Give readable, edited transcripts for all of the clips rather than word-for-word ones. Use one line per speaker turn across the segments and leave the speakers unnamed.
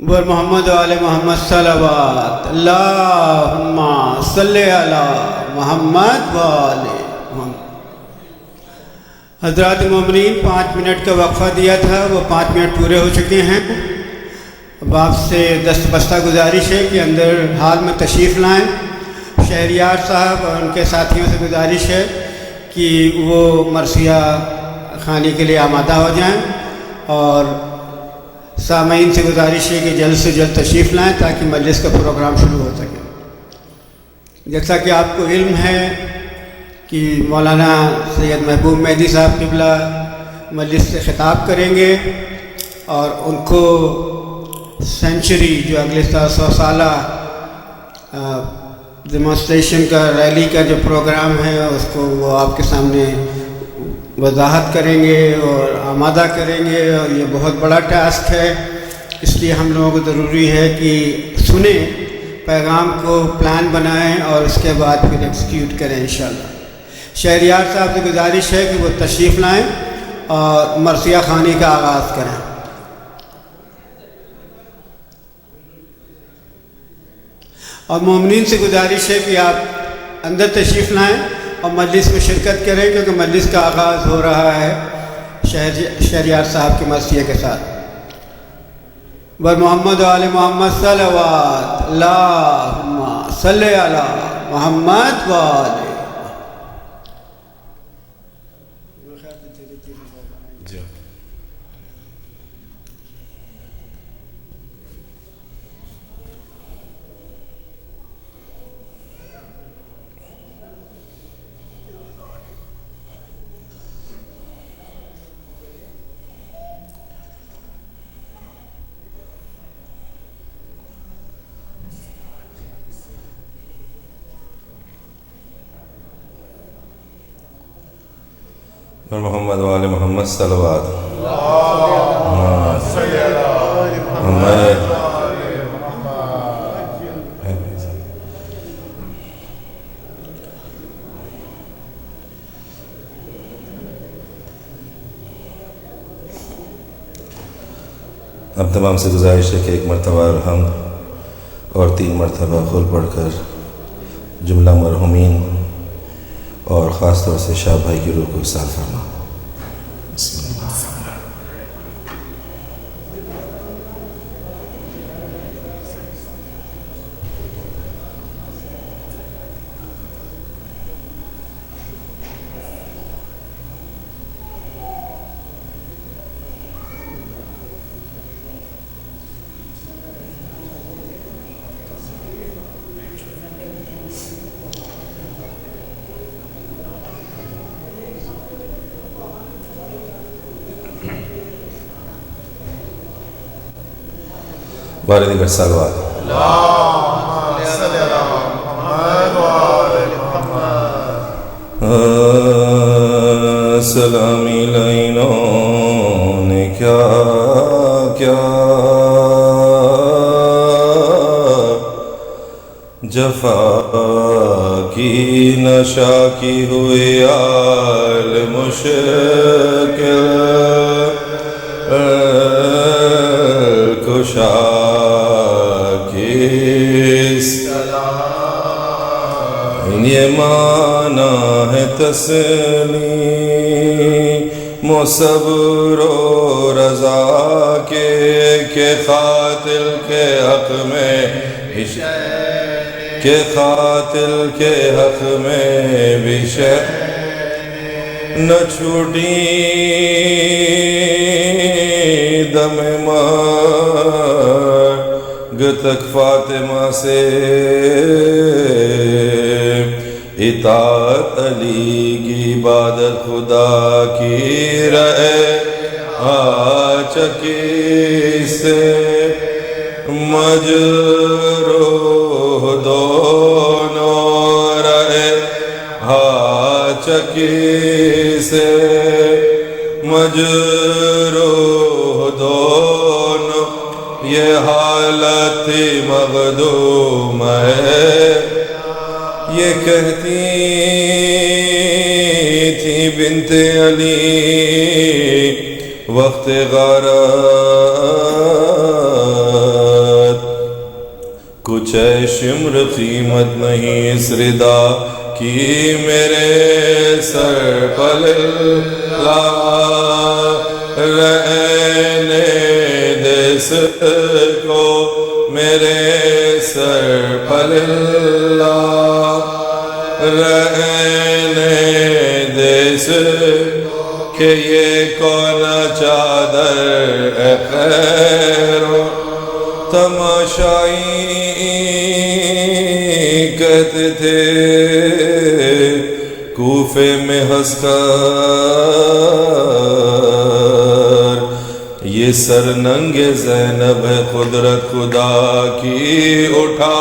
ور محمد وآل محمد صلوات اللہم صلی علی محمد وآل محمد۔ حضرات مومنین 5 منٹ کا وقفہ دیا تھا، وہ 5 منٹ پورے ہو چکے ہیں۔ اب آپ سے دستبستہ گزارش ہے کہ اندر حال میں تشریف لائیں۔ شہریار صاحب اور ان کے ساتھیوں سے گزارش ہے کہ وہ مرثیہ کھانے کے لیے آمادہ ہو جائیں، اور سامعین سے گزارش ہے کہ جلد سے جلد تشریف لائیں تاکہ مجلس کا پروگرام شروع ہو سکے۔ جیسا کہ آپ کو علم ہے کہ مولانا سید محبوب مہدی صاحب قبلہ مجلس سے خطاب کریں گے، اور ان کو سینچری جو اگلے 100 سالہ ڈیمانسٹریشن کا ریلی کا جو پروگرام ہے اس کو وہ آپ کے سامنے وضاحت کریں گے اور آمادہ کریں گے، اور یہ بہت بڑا ٹاسک ہے۔ اس لیے ہم لوگوں کو ضروری ہے کہ سنیں، پیغام کو پلان بنائیں اور اس کے بعد پھر ایکسیکیوٹ کریں انشاءاللہ۔ شہریار صاحب سے گزارش ہے کہ وہ تشریف لائیں اور مرثیہ خوانی کا آغاز کریں۔ اور مومنین سے گزارش ہے کہ آپ اندر تشریف لائیں اور مجلس میں شرکت کریں، کیونکہ مجلس کا آغاز ہو رہا ہے شہریار صاحب کے مرثیے کے ساتھ۔ ور محمد وآل محمد صلوات اللہم صلی علی محمد وآل۔
اور محمد وآل محمد صلوات اب تمام سے گزارش ہے کہ 1 مرتبہ الحمد اور 3 مرتبہ خل پڑھ کر جملہ مرحومین اور خاص طور سے شاہ بھائی کی روح کو وصال فرما۔ بسم اللہ۔ بارے دیگر سالوات۔ سلامی لائنوں نے کیا کیا جفا کی نشا کی ہوئی آل مشکل کشا یہ معنی ہے تسلیم و صبر و رضا کے، کہ قاتل کے حق میں کہ قاتل کے حق میں بھی نہ چھوٹی دم مرگ تک فاطمہ سے اطاعت علی کی عبادت خدا کی رہے چکی سے مجروح دونوں رہے چکی سے مجروح دونوں، یہ حالت مغدوم ہے۔ یہ کہتی تھی بنت علی وقت غارت کچھ شمر قیمت نہیں اس ردا کی میرے سر پر رہنے دے اس کو میرے سر پر رہنے دے اس کہ یہ کون چادر اے خیر و تماشائی کہتے تھے کوفے میں ہنس کر یہ سر ننگ زینب ہے قدرت خدا کی اٹھا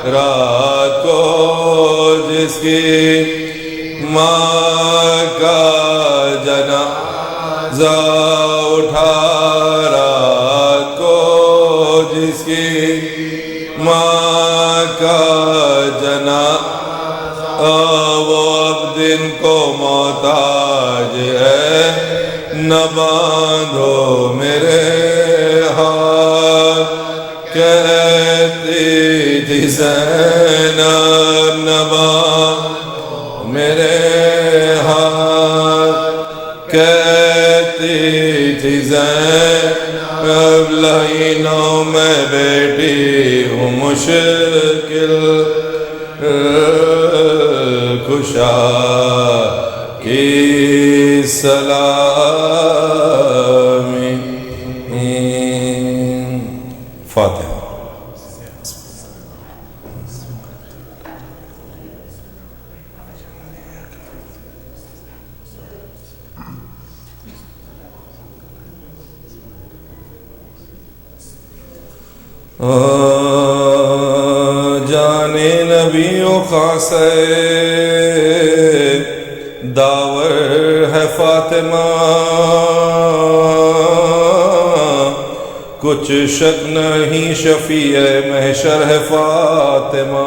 رات کو جس کی ماں کا جنازہ اٹھا رات کو جس کی ماں کا جنازہ وہ اب دن کو محتاج ہے نہ باندھو میرے ہاتھ کہتی تھی زینب نہ باندھو میرے ہاتھ کہتی تھی زینب لائنوں میں بیٹی ہوں مشکل کشا کی سلامی فاتحہ جانے نبی و خاص داور ہے فاطمہ کچھ شک نہیں شفیع محشر ہے فاطمہ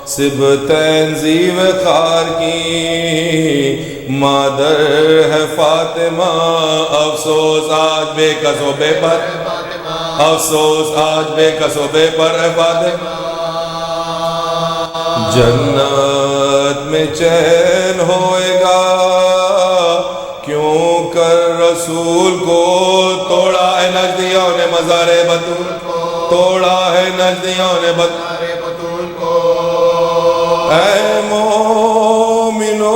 سبتین زیو خار کی مادر ہے فاطمہ افسوس آج بے کس و بے پر افسوس آج بے کس و بے پر ہے فاطمہ جنت میں چین ہوئے گا کیوں کر رسول کو توڑا ہے نجدیوں نے مزار بطول توڑا ہے نجدیوں نے مزار بطول کو اے مومنو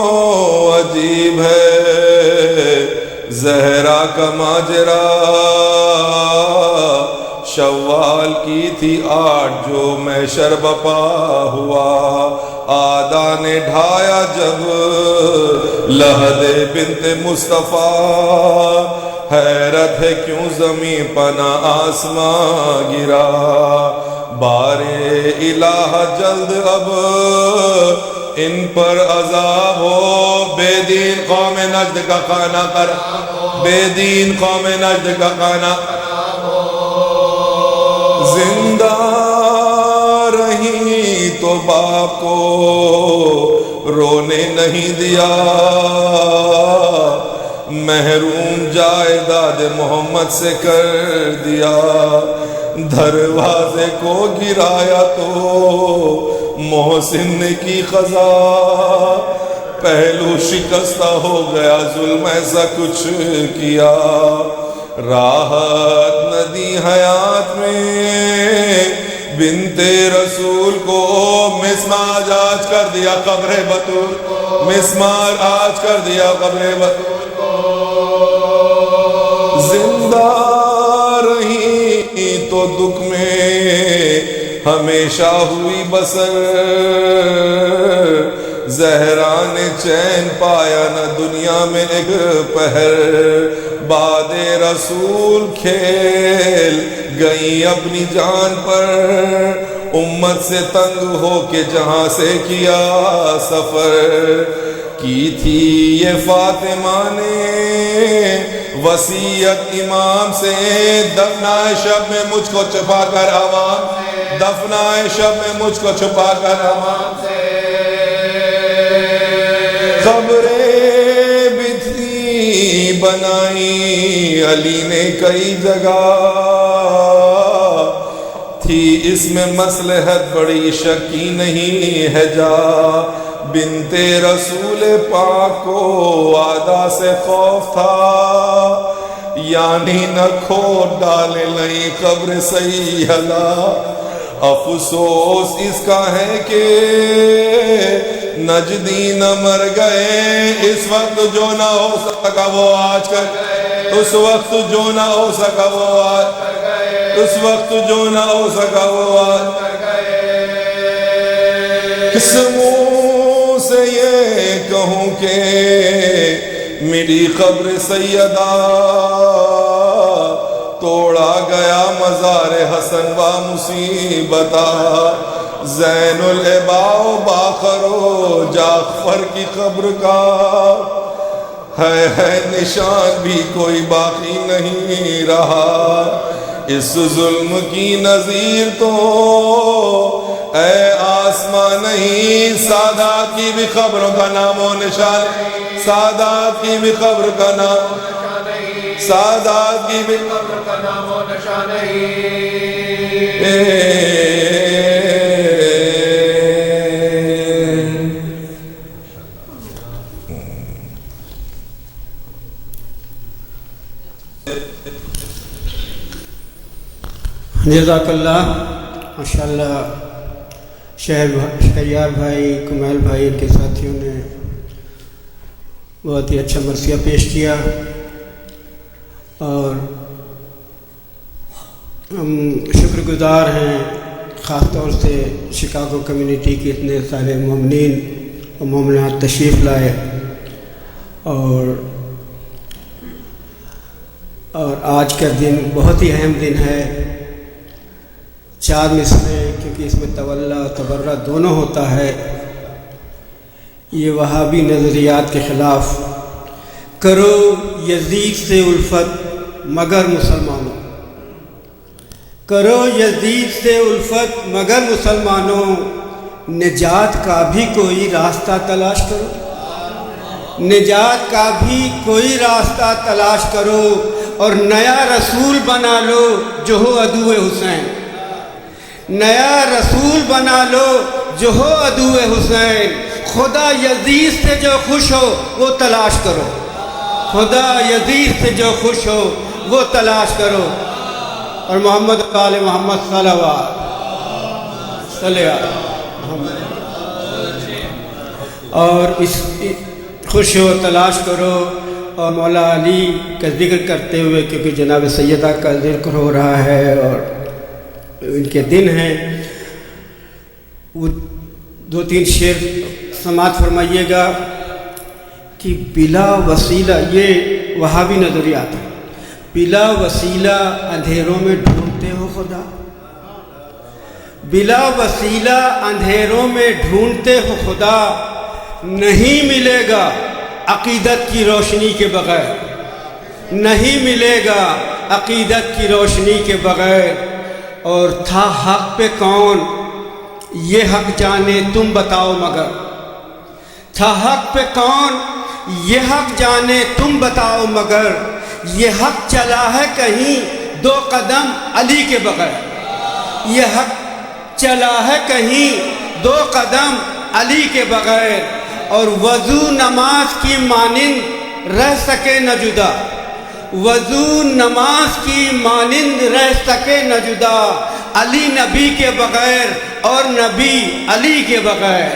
عجیب ہے زہرا کا ماجرا شوال کی تھی 8 جو محشر بپا ہوا آدھا نے ڈھایا جب لہد بنت مصطفیٰ حیرت ہے کیوں زمین پنا آسمان گرا بارے الہ جلد اب ان پر عذاب ہو بے دین قوم نجد کا خانہ خراب بے دین قوم نجد کا خانہ زندہ رہی تو باپ کو رونے نہیں دیا محروم جائیداد محمد سے کر دیا دروازے کو گرایا تو محسن نے کی خزا پہلو شکستہ ہو گیا ظلم ایسا کچھ کیا راحت ندی حیات میں بنت رسول کو مسمار آج کر دیا قبر بطول مسمار آج کر دیا قبر بطول کو زندہ رہی تو دکھ میں ہمیشہ ہوئی بسر زہرا نے چین پایا نہ دنیا میں ایک پہر بعد رسول کھیل گئی اپنی جان پر امت سے تنگ ہو کے جہاں سے کیا سفر کی تھی یہ فاطمہ نے وصیت امام سے دفنائے شب میں مجھ کو چھپا کر عوام دفنائے شب میں مجھ کو چھپا کر عوام سے خبریں بھی تھی بنائی علی نے کئی جگہ
تھی اس میں مصلحت بڑی شکی نہیں ہے جا، بنت رسول پاک کو وعدہ سے خوف تھا، یعنی نہ کھود ڈالے لئی قبر سیدہ، افسوس اس کا ہے کہ نجدی نہ مر گئے، اس وقت جو نہ ہو سکا وہ آج کر گئے، اس وقت جو نہ ہو سکا وہ آج کر گئے، اس وقت جو نہ ہو سکا وہ آج کر گئے۔ کس منہ سے یہ کہوں کہ میری قبر سیدہ، توڑا گیا مزار حسن و مصیبتہ، زین العبا و باخر و جعفر کی قبر کا ہے نشان بھی کوئی باقی نہیں رہا، اس ظلم کی نظیر تو اے آسمان نہیں، سادات کی بھی قبروں کا نام و نشان، سادات کی بھی قبر کا نام، سادات کی بھی قبر کا نام و نشان
جزاک اللہ۔ ماشاءاللہ شہریار بھائی، کمیل بھائی، ان کے ساتھیوں نے بہت ہی اچھا مرثیہ پیش کیا، اور ہم شکر گزار ہیں خاص طور سے شکاگو کمیونٹی کے اتنے سارے مومنین اور مومنات تشریف لائے، اور آج کا دن بہت ہی اہم دن ہے، 4 میں سے، کیونکہ اس میں تولا و تبرہ دونوں ہوتا ہے۔ یہ وہابی نظریات کے خلاف، کرو یزید سے الفت مگر مسلمانوں، کرو یزید سے الفت مگر مسلمانوں، نجات کا بھی کوئی راستہ تلاش کرو، نجات کا بھی کوئی راستہ تلاش کرو، اور نیا رسول بنا لو جو ہو عدو حسین، نیا رسول بنا لو جو ہو عدو حسین، خدا یزید سے جو خوش ہو وہ تلاش کرو، خدا یزید سے جو خوش ہو وہ تلاش کرو، اور محمد آل محمد صلوات صلی محمد، اور اس خوش ہو تلاش کرو۔ اور مولا علی کا ذکر کرتے ہوئے، کیونکہ جناب سیدہ کا ذکر ہو رہا ہے اور ان کے دن ہیں، وہ 2-3 شعر سماعت فرمائیے گا کہ بلا وسیلہ، یہ وہابی نظریات ہے، بلا وسیلہ اندھیروں میں ڈھونڈتے ہو خدا، بلا وسیلہ اندھیروں میں ڈھونڈتے ہو خدا، نہیں ملے گا عقیدت کی روشنی کے بغیر، نہیں ملے گا عقیدت کی روشنی کے بغیر، اور تھا حق پہ کون یہ حق جانے تم بتاؤ مگر، تھا حق پہ کون یہ حق جانے تم بتاؤ مگر، یہ حق چلا ہے کہیں 2 قدم علی کے بغیر، یہ حق چلا ہے کہیں 2 قدم علی کے بغیر، اور وضو نماز کی مانند رہ سکے نہ جدا، وضو نماز کی مانند رہ سکے نہ جدا، علی نبی کے بغیر اور نبی علی کے بغیر،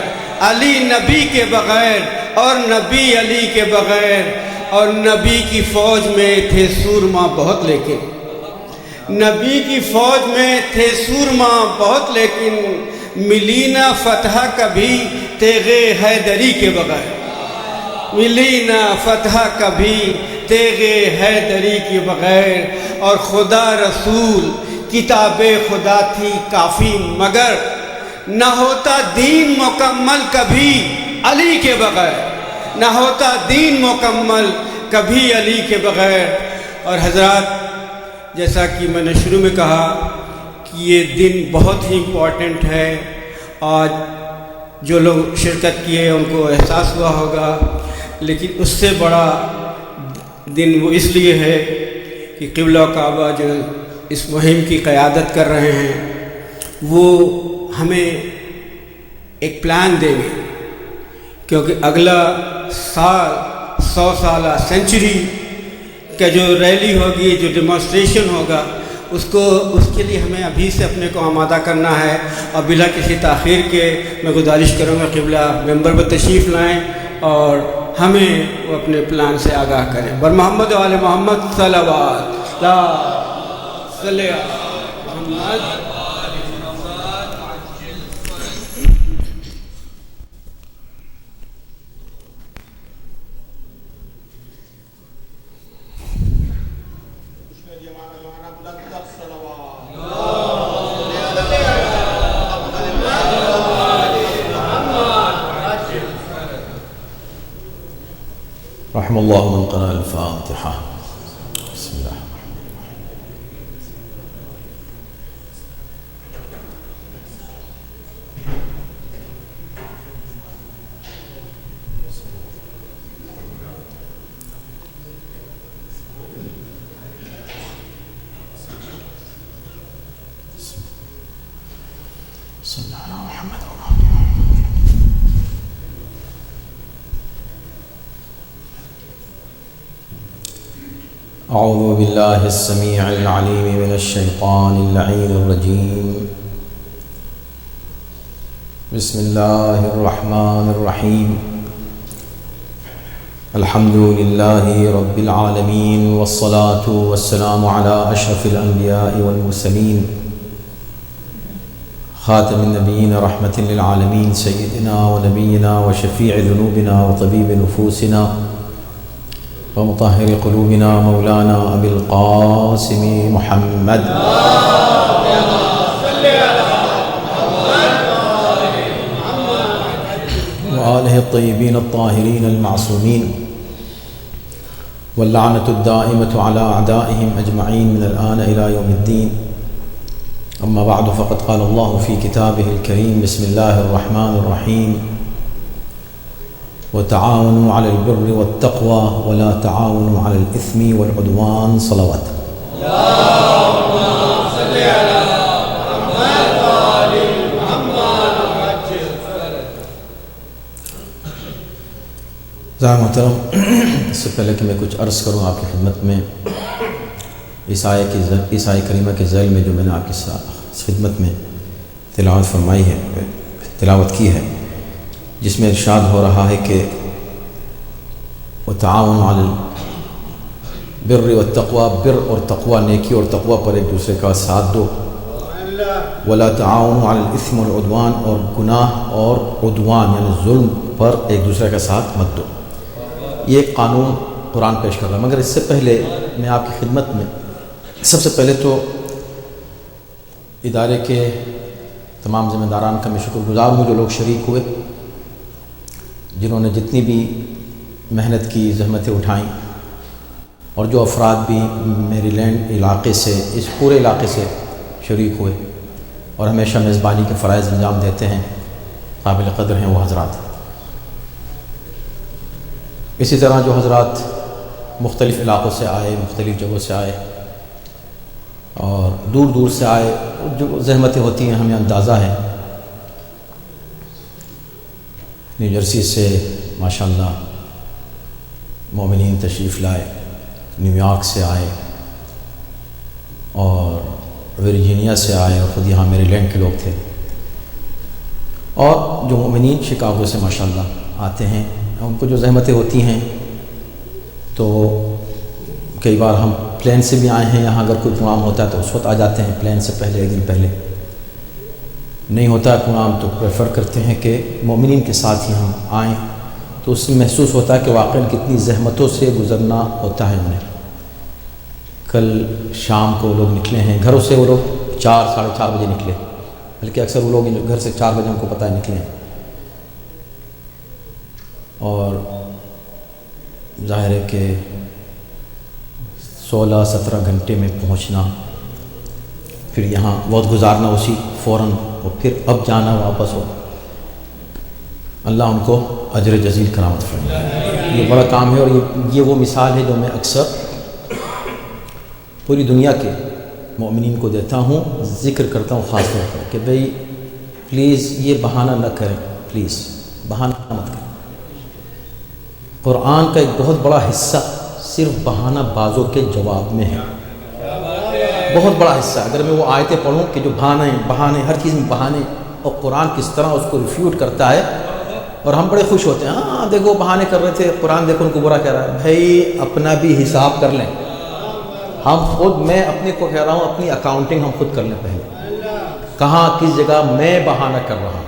علی نبی کے بغیر اور نبی علی کے بغیر، اور نبی کی فوج میں تھے سورما بہت لیکن، نبی کی فوج میں تھے سورما بہت لیکن، ملی نہ فتح کبھی تیغ حیدری کے بغیر، ملی نہ فتح کبھی تیغ حیدری کے بغیر، اور خدا رسول کتاب خدا تھی کافی مگر، نہ ہوتا دین مکمل کبھی علی کے بغیر، نہ ہوتا دین مکمل کبھی علی کے بغیر۔ اور حضرات، جیسا کہ میں نے شروع میں کہا کہ یہ دن بہت ہی امپورٹنٹ ہے، آج جو لوگ شرکت کیے ان کو احساس ہوا ہوگا، لیکن اس سے بڑا دن وہ اس لیے ہے کہ قبلہ و کعبہ جو اس مہم کی قیادت کر رہے ہیں، وہ ہمیں ایک پلان دیں گے، کیونکہ اگلا سال 100 سالہ سینچری کا جو ریلی ہوگی، جو ڈیمانسٹریشن ہوگا، اس کے لیے ہمیں ابھی سے اپنے کو آمادہ کرنا ہے، اور بلا کسی تاخیر کے میں گزارش کروں گا قبلہ ممبر پر تشریف لائیں اور ہمیں وہ اپنے پلان سے آگاہ کریں۔ بر محمد و آل محمد صلوات لا صلی علی محمد۔
رحم الله من قرأ الفاتحة. بسم الله. صلى على محمد. أعوذ بالله السميع العليم من الشيطان اللعين الرجيم. بسم الله الرحمن الرحيم. الحمد لله رب العالمين، والصلاة والسلام على أشرف الأنبياء والمرسلين، خاتم النبيين رحمة للعالمين، سيدنا ونبينا وشفيع ذنوبنا وطبيب نفوسنا ومطهر قلوبنا مولانا أبي القاسم محمد وآله الطيبين الطاهرين المعصومين، واللعنة الدائمة على أعدائهم أجمعين من الآن إلى يوم الدين. أما بعد، فقد قال الله في كتابه الكريم: بسم الله الرحمن الرحيم، وتعاونوا على البر والتقوى ولا تعاونوا على الإثم والعدوان. صلوات. اللهم صل على محمد وآل محمد. ذرا محترم، اس سے پہلے کہ میں کچھ عرض کروں آپ کی خدمت میں، اس آیہ کریمہ کے ذیل میں جو میں نے آپ کی خدمت میں تلاوت کی ہے، جس میں ارشاد ہو رہا ہے کہ وتعاون علی البر والتقوی، بر اور تقوی، نیکی اور تقوی پر ایک دوسرے کا ساتھ دو، ولا تعاون علی الاثم والعدوان، اور گناہ اور عدوان یعنی ظلم پر ایک دوسرے کا ساتھ مت دو۔ یہ ایک قانون قرآن پیش کر رہا ہے، مگر اس سے پہلے میں آپ کی خدمت میں سب سے پہلے تو ادارے کے تمام ذمہ داران کا میں شکر گزار ہوں جو لوگ شریک ہوئے، جنہوں نے جتنی بھی محنت کی، زحمتیں اٹھائیں، اور جو افراد بھی میری لینڈ علاقے سے، اس پورے علاقے سے شریک ہوئے اور ہمیشہ میزبانی کے فرائض انجام دیتے ہیں، قابل قدر ہیں وہ حضرات۔ اسی طرح جو حضرات مختلف علاقوں سے آئے، مختلف جگہوں سے آئے اور دور دور سے آئے، جو زحمتیں ہوتی ہیں ہمیں اندازہ ہے۔ نیو جرسی سے ماشاءاللہ مومنین تشریف لائے، نیو یارک سے آئے، اور ورجینیا سے آئے، اور خود یہاں میری لینڈ کے لوگ تھے، اور جو مومنین شکاگو سے ماشاءاللہ آتے ہیں، ان کو جو زحمتیں ہوتی ہیں تو کئی بار ہم پلین سے بھی آئے ہیں یہاں، اگر کوئی پروگرام ہوتا ہے تو اس وقت آ جاتے ہیں، پلین سے پہلے ایک دن پہلے نہیں ہوتا ہے پروگرام تو پریفر کرتے ہیں کہ مومنین کے ساتھ ہی ہم آئیں، تو اس سے محسوس ہوتا ہے کہ واقعاً کتنی زحمتوں سے گزرنا ہوتا ہے انہیں۔ کل شام کو لوگ نکلے ہیں گھروں سے، وہ لوگ 4 ساڑھے 4 بجے نکلے، بلکہ اکثر وہ لوگ گھر سے 4 بجے ان کو پتہ ہے نکلے ہیں، اور ظاہر ہے کہ 16-17 گھنٹے میں پہنچنا، پھر یہاں وقت گزارنا اسی فوراً، اور پھر اب جانا واپس ہو، اللہ ان کو اجر جزیل کرامت فرمائے۔ یہ بڑا کام ہے، اور یہ وہ مثال ہے جو میں اکثر پوری دنیا کے مومنین کو دیتا ہوں، ذکر کرتا ہوں خاص طور پر کہ بھئی پلیز یہ بہانہ نہ کریں، پلیز بہانہ مت کریں۔ قرآن کا ایک بہت بڑا حصہ صرف بہانہ بازوں کے جواب میں ہے، بہت بڑا حصہ۔ اگر میں وہ آیتیں پڑھوں کہ جو بہانے ہر چیز میں بہانے، اور قرآن کس طرح اس کو ریفیوٹ کرتا ہے، اور ہم بڑے خوش ہوتے ہیں، ہاں دیکھو بہانے کر رہے تھے، قرآن دیکھو ان کو برا کہہ رہا ہے۔ بھائی اپنا بھی حساب کر لیں، ہم خود، میں اپنے کو کہہ رہا ہوں اپنی اکاؤنٹنگ ہم خود کر لیں پہلے، کہاں کس جگہ میں بہانہ کر رہا ہوں۔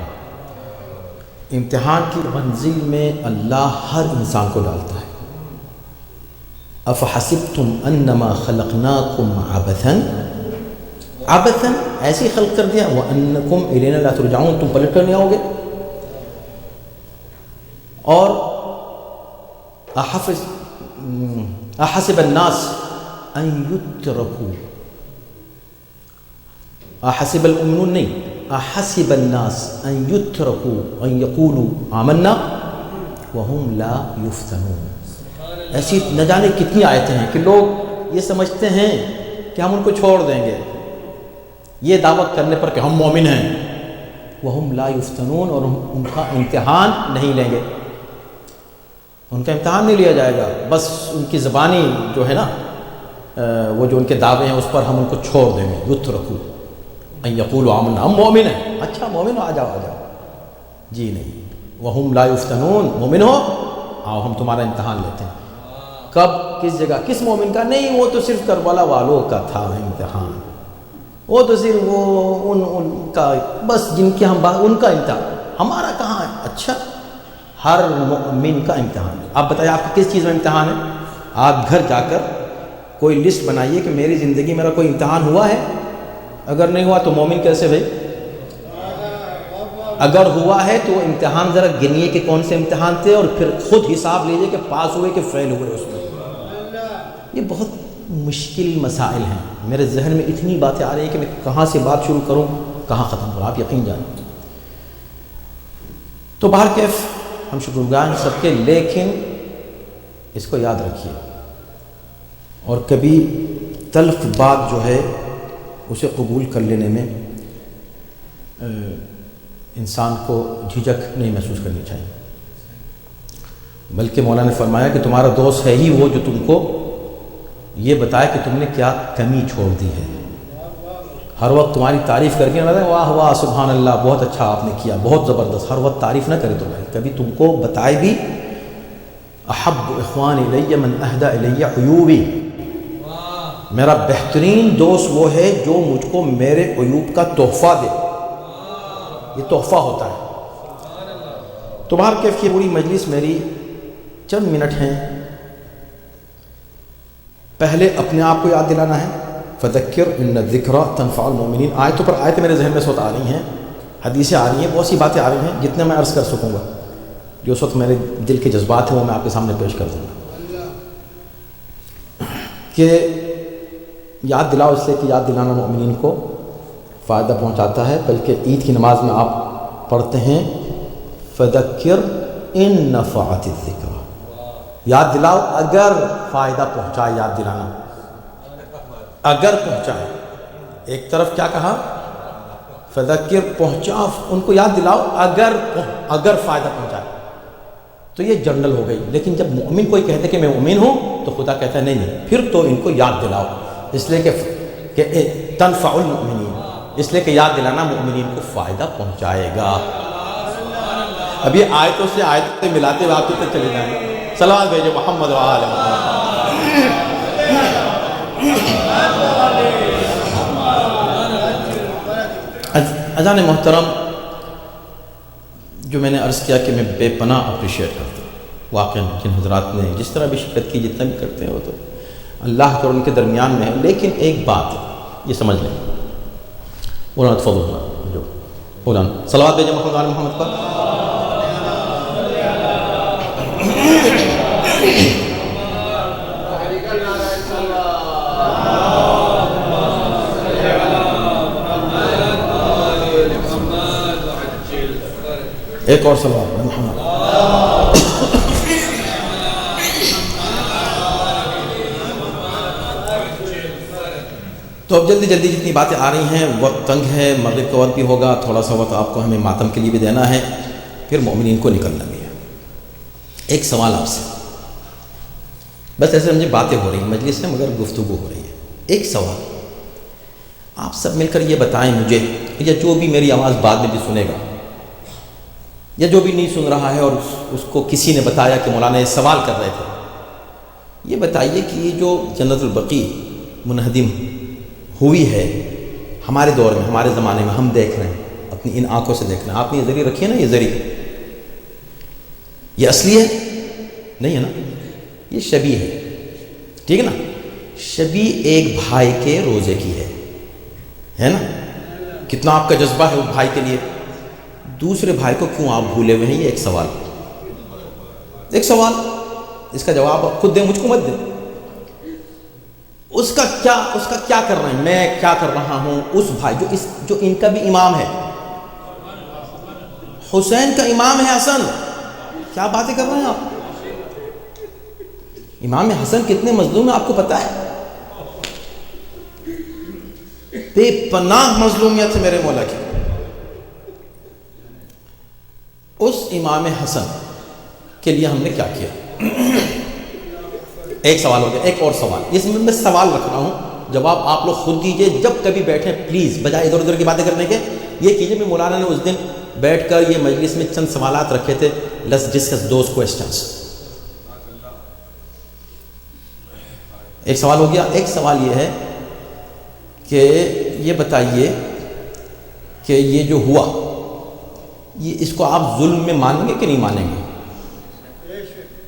امتحان کی منزل میں اللہ ہر انسان کو ڈالتا ہے۔ افحسبتم انما خلقناکم عبثا، عبثا ایسی خلق کر دیا، وانکم الینا لا ترجعون، تم پلٹ کر نہیں آؤ گے۔ اور احسب الناس ان یترکوا، احسب المؤمنون نہیں، احسب الناس ان یترکوا ان یقولوا آمنا وهم لا یفتنون۔ ایسی نہ جانے کتنی آیتیں ہیں کہ لوگ یہ سمجھتے ہیں کہ ہم ان کو چھوڑ دیں گے یہ دعوت کرنے پر کہ ہم مومن ہیں، وهم لا یفتنون، اور ان کا امتحان نہیں لیں گے، ان کا امتحان نہیں لیا جائے گا، بس ان کی زبانی جو ہے نا وہ جو ان کے دعوے ہیں اس پر ہم ان کو چھوڑ دیں گے۔ یترکوا ان یقولوا آمنا، ہم مومن ہیں، اچھا مومن ہو، آ جاؤ آ جاؤ، جی نہیں، وهم لا یفتنون، مومن ہو آؤ ہم تمہارا امتحان لیتے ہیں۔ کب، کس جگہ، کس مومن کا؟ نہیں وہ تو صرف کربلا والوں کا تھا امتحان، وہ تو صرف وہ ان کا، بس جن کی ہم بات، ان کا امتحان، ہمارا کہاں ہے؟ اچھا ہر مومن کا امتحان ہے۔ آپ بتائیے آپ کا کس چیز میں امتحان ہے؟ آپ گھر جا کر کوئی لسٹ بنائیے کہ میری زندگی میرا کوئی امتحان ہوا ہے، اگر نہیں ہوا تو مومن کیسے بھائی؟ اگر ہوا ہے تو امتحان ذرا گنیے کہ کون سے امتحان تھے، اور پھر خود حساب لیجیے کہ پاس ہوئے کہ فیل ہوئے اس میں۔ یہ بہت مشکل مسائل ہیں، میرے ذہن میں اتنی باتیں آ رہی ہیں کہ میں کہاں سے بات شروع کروں کہاں ختم کروں، آپ یقین جانیں۔ تو بہرکیف ہم شکرگزار ہیں سب کے، لیکن اس کو یاد رکھیے، اور کبھی تلخ بات جو ہے اسے قبول کر لینے میں انسان کو جھجک نہیں محسوس کرنی چاہیے، بلکہ مولا نے فرمایا کہ تمہارا دوست ہے ہی وہ جو تم کو یہ بتائے کہ تم نے کیا کمی چھوڑ دی ہے، ہر وقت تمہاری تعریف کر کے نہ بتائے واہ واہ سبحان اللہ بہت اچھا آپ نے کیا بہت زبردست، ہر وقت تعریف نہ کرے تمہاری، کبھی تم کو بتائے بھی احب اخوان الی من اہدی الی عیوبی، میرا بہترین دوست وہ ہے جو مجھ کو میرے عیوب کا تحفہ دے، یہ تحفہ ہوتا ہے۔ تو بہرکیف کی پوری مجلس میری چند منٹ ہیں، پہلے اپنے آپ کو یاد دلانا ہے، فذکر ان الذکریٰ تنفع المؤمنین، آیتوں پر آیتیں میرے ذہن میں اس وقت آ رہی ہیں، حدیثیں آ رہی ہیں، بہت سی باتیں آ رہی ہیں، جتنے میں عرض کر سکوں گا، جو اس وقت میرے دل کے جذبات ہیں وہ میں آپ کے سامنے پیش کر دوں گا، کہ یاد دلاؤ، اس لیے کہ یاد دلانا مومنین کو فائدہ پہنچاتا ہے، بلکہ عید کی نماز میں آپ پڑھتے ہیں فذکر ان نفعت الذکریٰ، یاد دلاؤ اگر فائدہ پہنچائے، یاد دلانا اگر پہنچائے، ایک طرف کیا کہا فذکر پہنچا، ان کو یاد دلاؤ اگر فائدہ پہنچائے، تو یہ جنرل ہو گئی، لیکن جب مومن کوئی کہتے کہ میں مومن ہوں تو خدا کہتا ہے نہیں پھر تو ان کو یاد دلاؤ، اس لیے کہ تنفع المؤمنین، اس لیے کہ یاد دلانا مومنین کو فائدہ پہنچائے گا۔ اب یہ آیتوں سے آیتیں ملاتے ہوئے آپ تک چلے جائیں گے، صلوات بھیجو محمد و آل محمد۔ اذان محترم، جو میں نے عرض کیا کہ میں بے پناہ اپریشیٹ کرتا ہوں، واقعاً جن حضرات نے جس طرح بھی شرکت کی، جتنا بھی کرتے ہیں وہ تو اللہ کے اور ان کے درمیان میں ہے، لیکن ایک بات یہ سمجھ لیں، مولانا تفضل جو مولانا صلوات بھیجو محمد و آل محمد پر۔ ایک اور صلوات محمد۔ تو اب جلدی جلدی جتنی باتیں آ رہی ہیں، وقت تنگ ہے، مغرب کا وقت بھی ہوگا، تھوڑا سا وقت آپ کو ہمیں ماتم کے لیے بھی دینا ہے، پھر مومنین کو نکلنا بھی ہے۔ ایک سوال آپ سے، بس ایسے مجھے باتیں ہو رہی ہیں مجلس میں مگر گفتگو ہو رہی ہے۔ ایک سوال آپ سب مل کر یہ بتائیں مجھے، یا جو بھی میری آواز بعد میں بھی سنے گا، یا جو بھی نہیں سن رہا ہے اور اس کو کسی نے بتایا کہ مولانا یہ سوال کر رہے تھے، یہ بتائیے کہ یہ جو جنت البقیع منہدم ہوئی ہے ہمارے دور میں، ہمارے زمانے میں، ہم دیکھ رہے ہیں، اپنی ان آنکھوں سے دیکھ رہے ہیں، آپ نے یہ ذریعہ رکھی ہے نا، یہ ذریعہ یہ اصلی ہے نہیں ہے نا، یہ شبیہ ہے، ٹھیک ہے نا؟ شبیہ ایک بھائی کے روزے کی ہے نا؟ کتنا آپ کا جذبہ ہے اس بھائی کے لیے، دوسرے بھائی کو کیوں آپ بھولے ہوئے ہیں؟ یہ ایک سوال، ایک سوال، اس کا جواب آپ خود دیں، مجھ کو مت دیں۔ اس کا کیا کر رہے ہیں، میں کیا کر رہا ہوں؟ اس بھائی جو ان کا بھی امام ہے، حسین کا امام ہے حسن، کیا باتیں کر رہے ہیں آپ؟ امام حسن کتنے مظلوم ہیں آپ کو پتہ ہے؟ بے پناہ مظلومیت ہے میرے مولا کی۔ اس امام حسن کے لیے ہم نے کیا کیا؟ ایک سوال ہو گیا، ایک اور سوال، اس میں سوال رکھ رہا ہوں، جواب آپ لوگ خود دیجئے، جب کبھی بیٹھیں پلیز بجائے ادھر ادھر کی باتیں کرنے کے یہ کیجئے۔ میں مولانا نے اس دن بیٹھ کر یہ مجلس میں چند سوالات رکھے تھے، لیٹس ڈسکس دوز کوسچنز۔ ایک سوال ہو گیا، ایک سوال یہ ہے کہ یہ بتائیے کہ یہ جو ہوا، یہ اس کو آپ ظلم میں مانیں گے کہ نہیں مانیں گے؟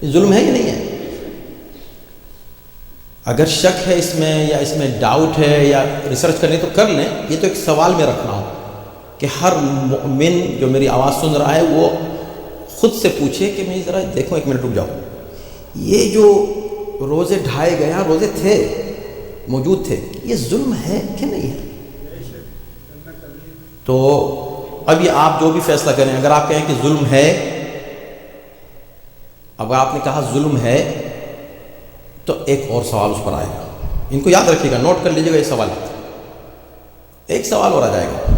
یہ ظلم ہے یا نہیں ہے؟ اگر شک ہے اس میں، یا اس میں ڈاؤٹ ہے، یا ریسرچ کرنے تو کر لیں، یہ تو ایک سوال میں رکھ رہا ہوں کہ ہر مومن جو میری آواز سن رہا ہے وہ خود سے پوچھے کہ میں ذرا دیکھوں، ایک منٹ رک جاؤ، یہ جو روزے ڈھائے گئے، روزے تھے، موجود تھے، یہ ظلم ہے کہ نہیں ہے؟ تو اب یہ آپ جو بھی فیصلہ کریں، اگر آپ کہیں کہ ظلم ہے، اگر آپ نے کہا ظلم ہے تو ایک اور سوال اس پر آئے گا، ان کو یاد رکھیے گا، نوٹ کر لیجیے گا، یہ سوال ایک سوال اور آ جائے گا۔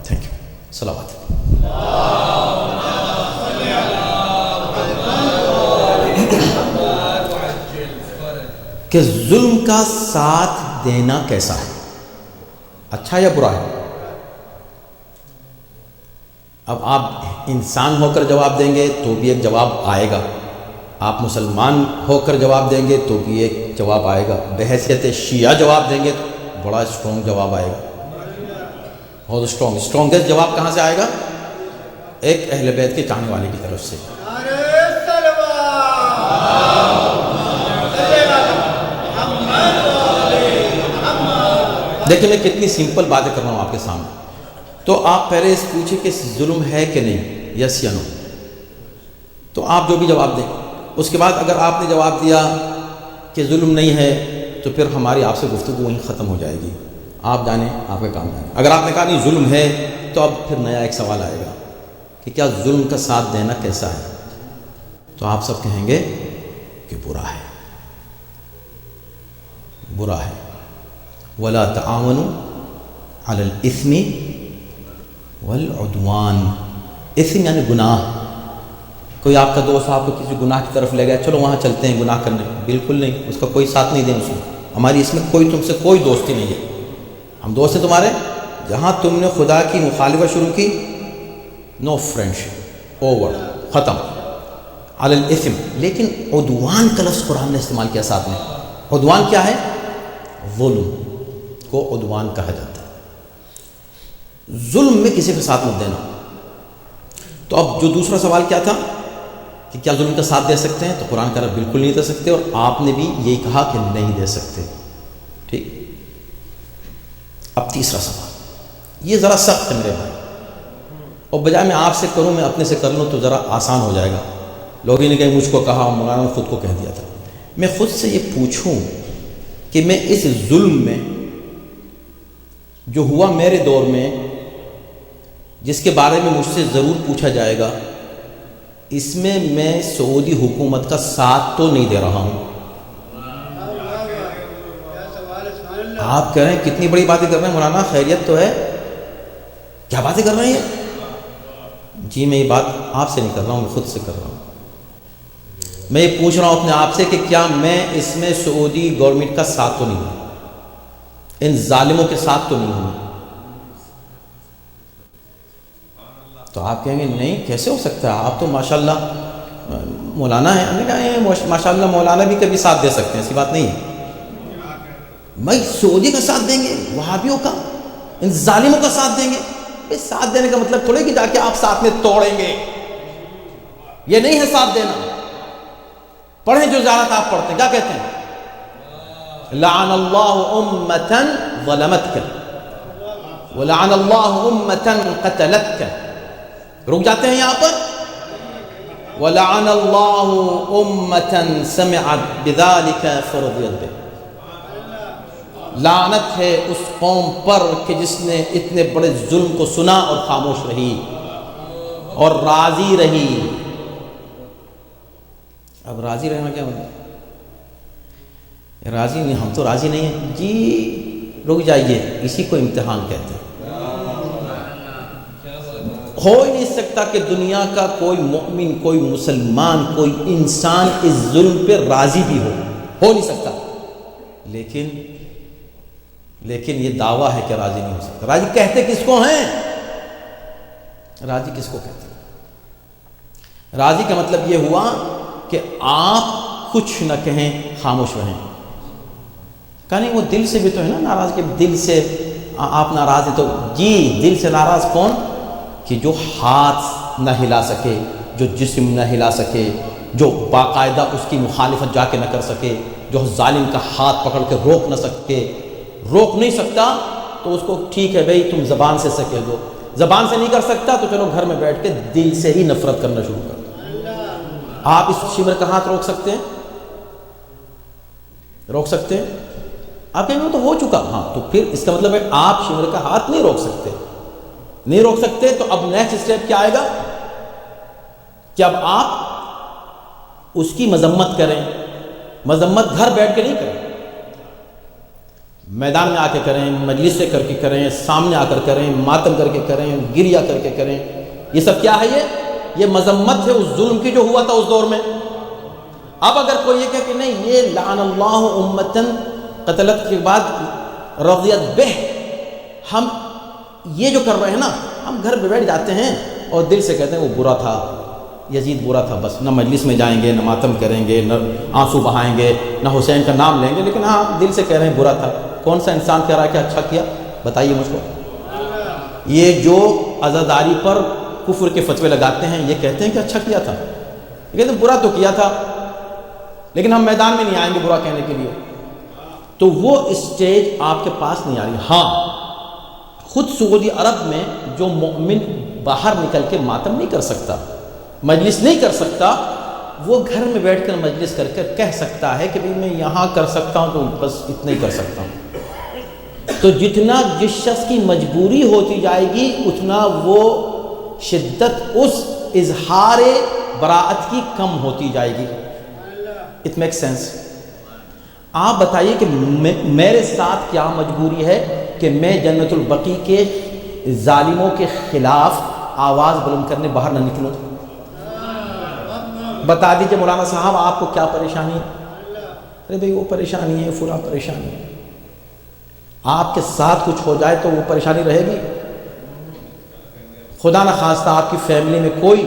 تھینک یو، صلوات۔ کہ ظلم کا ساتھ دینا کیسا ہے، اچھا یا برا ہے؟ اب آپ انسان ہو کر جواب دیں گے تو بھی ایک جواب آئے گا، آپ مسلمان ہو کر جواب دیں گے تو بھی ایک جواب آئے گا، بحیثیت شیعہ جواب دیں گے تو بڑا اسٹرانگ جواب آئے گا، بہت اسٹرانگسٹ جواب کہاں سے آئے گا؟ ایک اہل بیت کے چاہنے والے کی طرف سے۔ دیکھیں میں کتنی سمپل باتیں کر رہا ہوں آپ کے سامنے، تو آپ پہلے اس پوچھیں کہ ظلم ہے کہ نہیں، یس یا نو، تو آپ جو بھی جواب دیں، اس کے بعد اگر آپ نے جواب دیا کہ ظلم نہیں ہے تو پھر ہماری آپ سے گفتگو وہیں ختم ہو جائے گی، آپ جانیں، آپ کا کام جانیں۔ اگر آپ نے کہا نہیں ظلم ہے تو اب پھر نیا ایک سوال آئے گا کہ کیا ظلم کا ساتھ دینا کیسا ہے؟ تو آپ سب کہیں گے کہ برا ہے، برا ہے۔ وَلَا تَعَاوَنُوا عَلَى الْإِثْمِ وَالْعُدْوَانِ، اثم یعنی گناہ۔ کوئی آپ کا دوست آپ کو کسی گناہ کی طرف لے گیا، چلو وہاں چلتے ہیں گناہ کرنے، بالکل نہیں، اس کا کوئی ساتھ نہیں دیں، اس میں ہماری اس میں کوئی تم سے کوئی دوستی نہیں ہے، ہم دوست ہیں تمہارے، جہاں تم نے خدا کی مخالفت شروع کی، نو فرینڈشپ، اوور، ختم۔ علی الاثم، لیکن عدوان کا لفظ قرآن نے استعمال کیا ساتھ میں۔ عدوان کیا ہے؟ ظلم کو عدوان کہا جاتا ہے، ظلم میں کسی کے ساتھ مت دینا۔ تو اب جو دوسرا سوال کیا تھا کہ کیا ظلم کا ساتھ دے سکتے ہیں، تو قرآن کہہ رہا بالکل نہیں دے سکتے، اور آپ نے بھی یہی کہا کہ نہیں دے سکتے، ٹھیک۔ اب تیسرا سوال، یہ ذرا سخت ہے میرے بھائی، اور بجائے میں آپ سے کروں میں اپنے سے کر لوں تو ذرا آسان ہو جائے گا۔ لوگوں نے کہیں مجھ کو کہا، مولانا نے خود کو کہہ دیا تھا، میں خود سے یہ پوچھوں کہ میں اس ظلم میں جو ہوا میرے دور میں، جس کے بارے میں مجھ سے ضرور پوچھا جائے گا، اس میں میں سعودی حکومت کا ساتھ تو نہیں دے رہا ہوں۔ آپ کہہ رہے ہیں کتنی بڑی باتیں کر رہے ہیں مولانا، خیریت تو ہے، کیا باتیں کر رہے ہیں؟ جی میں یہ بات آپ سے نہیں کر رہا ہوں، میں خود سے کر رہا ہوں. میں یہ پوچھ رہا ہوں اپنے آپ سے کہ کیا میں اس میں سعودی گورنمنٹ کا ساتھ تو نہیں ہوں، ان ظالموں کے ساتھ تو نہیں ہوں؟ تو آپ کہیں گے نہیں کیسے ہو سکتا ہے، آپ تو ماشاءاللہ مولانا ہیں. ہم نے کہا ماشاءاللہ مولانا بھی کبھی ساتھ دے سکتے ہیں، ایسی بات نہیں ہے. بھائی سعودی کا ساتھ دیں گے، وہابیوں کا، ان ظالموں کا ساتھ دیں گے؟ بھائی ساتھ دینے کا مطلب تھوڑے کہ جا کے آپ ساتھ میں توڑیں گے، یہ نہیں ہے ساتھ دینا. پڑھیں جو زیارت آپ پڑھتے ہیں، کیا کہتے ہیں؟ لعن اللہ امتا ظلمتک ولعن اللہ امتا قتلتک. رک جاتے ہیں یہاں پر. وَلَعَنَ اللَّهُ أُمَّةً سَمِعَتْ بِذَلِكَ فَرَضِيَتْ بِهِ. لعنت ہے اس قوم پر کہ جس نے اتنے بڑے ظلم کو سنا اور خاموش رہی اور راضی رہی. اب راضی رہنا کیا مطلب؟ راضی نہیں، ہم تو راضی نہیں ہیں. جی رک جائیے، اسی کو امتحان کہتے ہیں. ہو ہی نہیں سکتا کہ دنیا کا کوئی مومن، کوئی مسلمان، کوئی انسان اس ظلم پہ راضی بھی ہو نہیں سکتا. لیکن یہ دعویٰ ہے کہ راضی نہیں ہو سکتا. راضی کہتے کس کو ہیں؟ راضی کس کو کہتے ہیں؟ راضی کا مطلب یہ ہوا کہ آپ کچھ نہ کہیں، خاموش رہیں. کہا نہیں وہ دل سے بھی تو ہے نا ناراض، کہ دل سے آپ ناراض ہیں. تو جی دل سے ناراض کون؟ کہ جو ہاتھ نہ ہلا سکے، جو جسم نہ ہلا سکے، جو باقاعدہ اس کی مخالفت جا کے نہ کر سکے، جو ظالم کا ہاتھ پکڑ کے روک نہ سکے، روک نہیں سکتا. تو اس کو ٹھیک ہے بھائی تم زبان سے کہہ دو. زبان سے نہیں کر سکتا تو چلو گھر میں بیٹھ کے دل سے ہی نفرت کرنا شروع کر دو. آپ اس شمر کا ہاتھ روک سکتے ہیں؟ روک سکتے ہیں؟ آپ کہیں گے تو ہو چکا. ہاں تو پھر اس کا مطلب ہے آپ شمر کا ہاتھ نہیں روک سکتے. نہیں روک سکتے تو اب نیکسٹ اسٹیپ کیا آئے گا کہ اب آپ اس کی مذمت کریں. مذمت گھر بیٹھ کے نہیں کریں، میدان میں آ کے کریں، مجلس سے کر کے کریں، سامنے آ کر کریں، ماتم کر کے کریں، گریا کر کے کریں. یہ سب کیا ہے؟ یہ مذمت ہے اس ظلم کی جو ہوا تھا اس دور میں. اب اگر کوئی یہ کہے کہ نہیں یہ لعن اللہ امتن قتلت کے بعد رضیت بہ، ہم یہ جو کر رہے ہیں نا، ہم گھر پہ بیٹھ جاتے ہیں اور دل سے کہتے ہیں وہ برا تھا، یزید برا تھا، بس نہ مجلس میں جائیں گے، نہ ماتم کریں گے، نہ آنسو بہائیں گے، نہ حسین کا نام لیں گے، لیکن ہاں دل سے کہہ رہے ہیں برا تھا. کون سا انسان کہہ رہا ہے کہ اچھا کیا؟ بتائیے مجھ کو. یہ جو عزاداری پر کفر کے فتوے لگاتے ہیں یہ کہتے ہیں کہ اچھا کیا تھا، یہ کہتے ہیں برا تو کیا تھا لیکن ہم میدان میں نہیں آئیں گے برا کہنے کے لیے. تو وہ اسٹیج آپ کے پاس نہیں آ رہی. ہاں خود سعودی عرب میں جو مومن باہر نکل کے ماتم نہیں کر سکتا، مجلس نہیں کر سکتا، وہ گھر میں بیٹھ کر مجلس کر کر کہہ سکتا ہے کہ بھئی میں یہاں کر سکتا ہوں تو بس اتنا ہی کر سکتا ہوں. تو جتنا جس شخص کی مجبوری ہوتی جائے گی اتنا وہ شدت اس اظہار براءت کی کم ہوتی جائے گی. It make sense. آپ بتائیے کہ میرے ساتھ کیا مجبوری ہے کہ میں جنت البقیع کے ظالموں کے خلاف آواز بلند کرنے باہر نہ نکلوں؟ بتا دیجئے مولانا صاحب آپ کو کیا پریشانی ہے؟ ارے بھئی وہ پریشانی ہے، فلاں پریشانی ہے. آپ کے ساتھ کچھ ہو جائے تو وہ پریشانی رہے گی. خدا نہ خواستہ آپ کی فیملی میں کوئی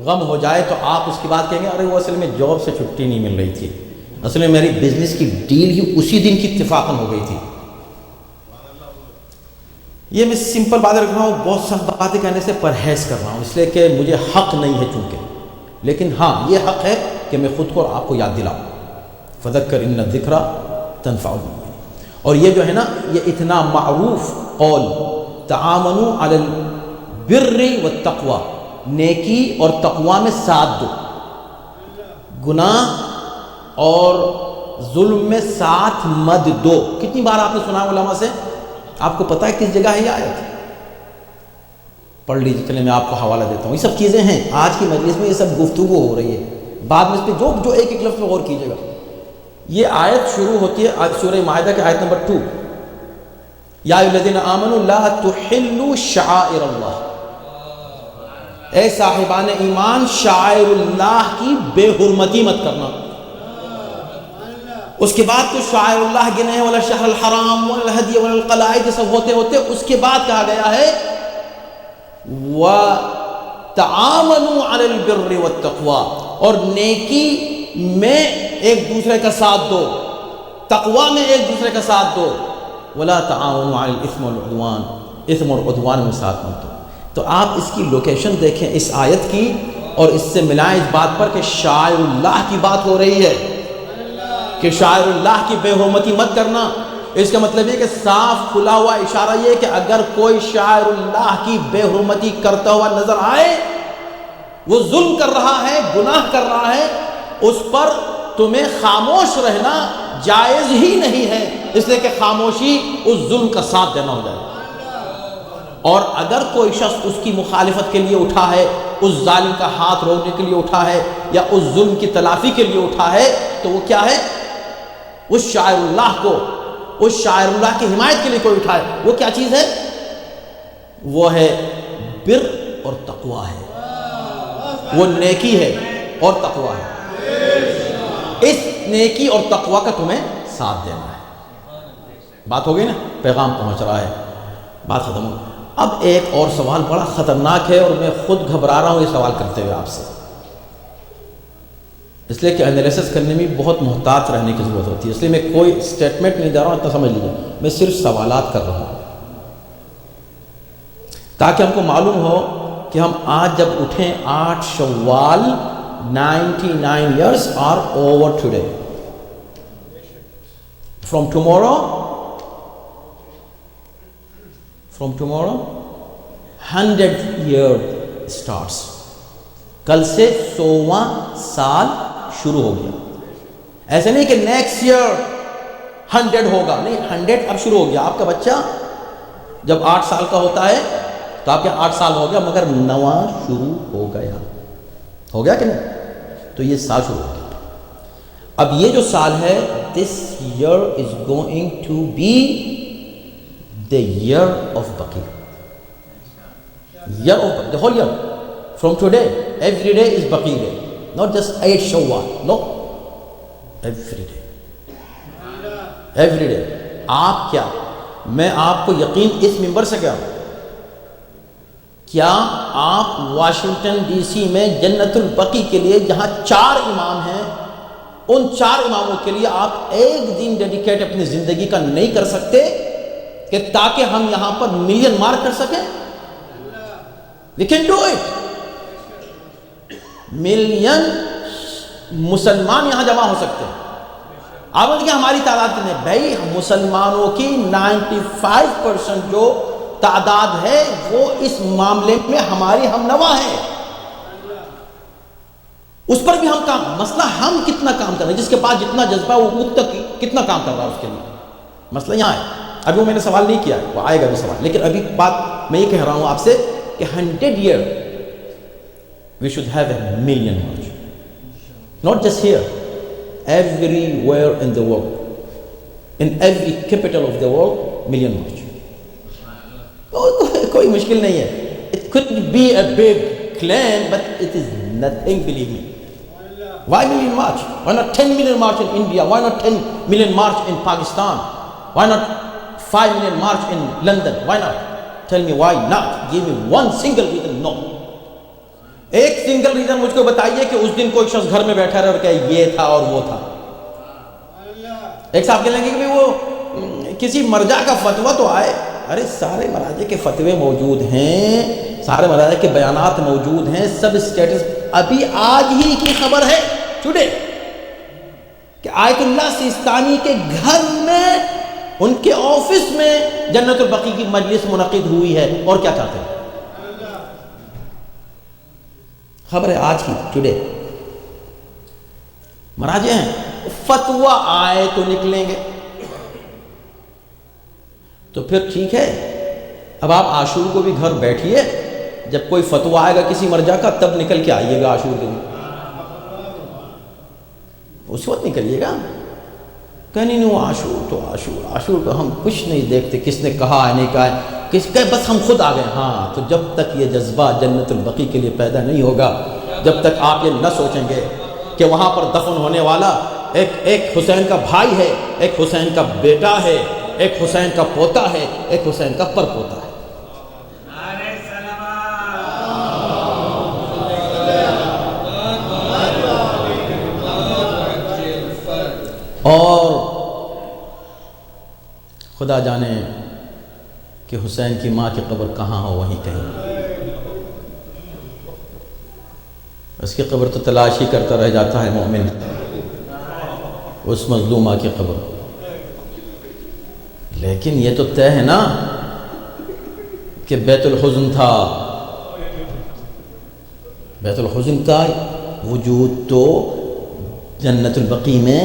غم ہو جائے تو آپ اس کی بات کہیں گے ارے وہ اصل میں جاب سے چھٹی نہیں مل رہی تھی، اصل میں میری بزنس کی ڈیل ہی اسی دن کی اتفاقاً ہو گئی تھی. یہ میں سمپل باتیں رکھ رہا ہوں، بہت سخت باتیں کہنے سے پرہیز کر رہا ہوں اس لیے کہ مجھے حق نہیں ہے چونکہ. لیکن ہاں یہ حق ہے کہ میں خود کو اور آپ کو یاد دلاؤں. فذکر ان الذکری تنفع المؤمنین. اور یہ جو ہے نا یہ اتنا معروف قول، تعاونوا علی البر والتقوی، نیکی اور تقوی میں ساتھ دو، گناہ اور ظلم میں ساتھ مت دو. کتنی بار آپ نے سنا علماء سے؟ آپ کو پتہ ہے کس جگہ ہے یہ آیت؟ پڑھ لیجیے، چلیں میں آپ کو حوالہ دیتا ہوں. یہ سب چیزیں ہیں آج کی مجلس میں، یہ سب گفتگو ہو رہی ہے. بعد میں اس پہ جو ایک ایک لفظ غور کیجیے گا. یہ آیت شروع ہوتی ہے سورہ مائدہ کے آیت نمبر 2، یا ایھا الذین آمنوا لا تحلوا شعائر اللہ، اے صاحبان ایمان شعائر اللہ کی بے حرمتی مت کرنا۔ اس کے بعد تو شعائر اللہ گنے ہیں، ولا شہر الحرام ولا الہدی ولا القلائد، یہ سب ہوتے ہوتے اس کے بعد کہا گیا ہے وَتَعَاوَنُوا عَلَى الْبِرِّ وَالتَّقْوَى، اور نیکی میں ایک دوسرے کا ساتھ دو، تقوی میں ایک دوسرے کا ساتھ دو، وَلَا تَعَاوَنُوا عَلَى الْإِثْمِ وَالْعُدْوَانِ، اثم اور عدوان میں ساتھ مت دو۔ تو آپ اس کی لوکیشن دیکھیں اس آیت کی، اور اس سے ملائیں اس بات پر کہ شاعر اللہ کی بات ہو رہی ہے کہ شاعر اللہ کی بے حرمتی مت کرنا۔ اس کا مطلب یہ کہ صاف کھلا ہوا اشارہ یہ کہ اگر کوئی شاعر اللہ کی بے حرمتی کرتا ہوا نظر آئے، وہ ظلم کر رہا ہے، گناہ کر رہا ہے، اس پر تمہیں خاموش رہنا جائز ہی نہیں ہے، اس لیے کہ خاموشی اس ظلم کا ساتھ دینا ہو جائے۔ اور اگر کوئی شخص اس کی مخالفت کے لیے اٹھا ہے، اس ظالم کا ہاتھ روکنے کے لیے اٹھا ہے، یا اس ظلم کی تلافی کے لیے اٹھا ہے، تو وہ کیا ہے؟ اس شاعر اللہ کو، اس شاعر اللہ کی حمایت کے لیے کوئی اٹھائے، وہ کیا چیز ہے؟ وہ ہے بر اور تقوی ہے، وہ نیکی ہے اور تقوی ہے۔ اس نیکی اور تقوی کا تمہیں ساتھ دینا ہے۔ بات ہو گئی نا، پیغام پہنچ رہا ہے، بات ختم ہو۔ اب ایک اور سوال بڑا خطرناک ہے، اور میں خود گھبرا رہا ہوں یہ سوال کرتے ہوئے آپ سے، اس لیے کہ انالیسس کرنے میں بہت محتاط رہنے کی ضرورت ہوتی ہے، اس لیے میں کوئی اسٹیٹمنٹ نہیں دے رہا ہوں، اتنا سمجھ لیجیے، میں صرف سوالات کر رہا ہوں تاکہ ہم کو معلوم ہو کہ ہم آج جب اٹھیں 8 شوال 99 years are over today. From tomorrow 100 year starts. کل سے 100واں سال شروع ہو گیا۔ ایسے نہیں کہ نیکسٹ ایئر 100 ہوگا، نہیں، 100 اب شروع ہو گیا۔ آپ کا بچہ جب 8 سال کا ہوتا ہے تو آپ کے 8 سال ہو گیا، مگر 9واں شروع ہو گیا، ہو گیا کہ نہیں؟ تو یہ سال شروع ہو گیا۔ اب یہ جو سال ہے، this year is going to be the year of Baqi. Year of the whole year. From today, every day is Baqi day. Not just 8 Shawwal. No. Every day. Every day. آپ کیا، میں آپ کو یقین اس منبر سے کہہ رہا ہوں، کیا آپ واشنگٹن ڈی سی میں جنت البقی کے لیے جہاں 4 امام ہیں، ان 4 اماموں کے لیے آپ ایک دن ڈیڈیکیٹ اپنی زندگی کا نہیں کر سکتے کہ تاکہ ہم یہاں پر ملین مار کر سکیں؟ We can do it. Million مسلمان یہاں جمع ہو سکتے ہیں۔ آپ بولتے کہ ہماری تعداد کتنے؟ بھائی مسلمانوں کی 95% جو تعداد ہے وہ اس معاملے میں ہماری ہم نوا ہے، اس پر بھی ہم کام، مسئلہ ہم کتنا کام کر رہے ہیں، جس کے پاس جتنا جذبہ وہ کتنا کام کر رہا ہے اس کے لیے، مسئلہ یہاں ہے۔ ابھی وہ میں نے سوال نہیں کیا، وہ آئے گا بھی سوال، لیکن ابھی بات میں یہ کہہ رہا ہوں آپ سے کہ 100 year we should have a million march, not just here, everywhere in the world, in every capital of the world, million march. کوئی مشکل نہیں ہے. It could be a big claim, but it is nothing, believe me. Why million march? Why not 10 million march in India? Why not 10 million march in Pakistan? Why not 5 million march in London? Why not? Tell me why not. Give me one single reason. No. ایک single reason مجھ کو بتائیے کہ اس دن کوئی شخص گھر میں بیٹھا رہا اور کہ یہ تھا اور وہ تھا. ایک صاحب کہنے لگے کہ وہ کسی مرجع کا فتویٰ تو آئے. ارے سارے مراجع کے فتوے موجود ہیں، سارے مراجع کے بیانات موجود ہیں، سب اسٹیٹس. ابھی آج ہی کی خبر ہے ٹوڈے کہ آیت اللہ سیستانی کے گھر میں، ان کے آفس میں جنت البقی کی مجلس منعقد ہوئی ہے. اور کیا چاہتے ہیں؟ خبر ہے آج کی، ٹوڈے. مراجع ہیں، فتویٰ آئے تو نکلیں گے. تو پھر ٹھیک ہے، اب آپ عاشور کو بھی گھر بیٹھیے، جب کوئی فتویٰ آئے گا کسی مرجع کا تب نکل کے آئیے گا عاشور کے دن، اس وقت نکلیے گا. کہنی نہیں وہ عاشور تو عاشور کو ہم کچھ نہیں دیکھتے، کس نے کہا ہے نہیں کہا ہے، کس کہ بس ہم خود آ گئے. ہاں تو جب تک یہ جذبہ جنت البقیع کے لیے پیدا نہیں ہوگا، جب تک آپ یہ نہ سوچیں گے کہ وہاں پر دفن ہونے والا ایک حسین کا بھائی ہے، ایک حسین کا بیٹا ہے، ایک حسین کا پوتا ہے، ایک حسین کا پر پوتا ہے. اور خدا جانے کہ حسین کی ماں کی قبر کہاں ہو، وہیں کہیں. اس کی قبر تو تلاش ہی کرتا رہ جاتا ہے مومن، اس مظلومہ کی قبر. لیکن یہ تو طے ہے نا کہ بیت الحزن تھا. بیت الحزن کا وجود تو جنت البقیع میں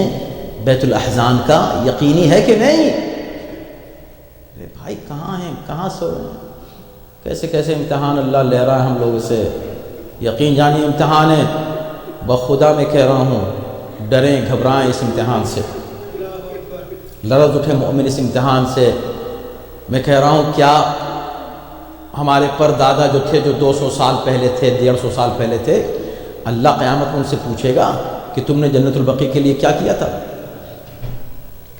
بیت الاحزان کا یقینی ہے کہ نہیں؟ بھائی کہاں ہیں، کہاں سو رہے ہیں؟ کیسے کیسے امتحان اللہ لے رہا ہے ہم لوگوں سے. یقین جانی امتحان ہے. بخدا میں کہہ رہا ہوں، ڈریں گھبرائیں اس امتحان سے، لرز اٹھے مومن اس امتحان سے. میں کہہ رہا ہوں کیا ہمارے پر دادا جو تھے، جو 200 سال پہلے تھے، 150 سال پہلے تھے، اللہ قیامت میں ان سے پوچھے گا کہ تم نے جنت البقیع کے لیے کیا کیا تھا؟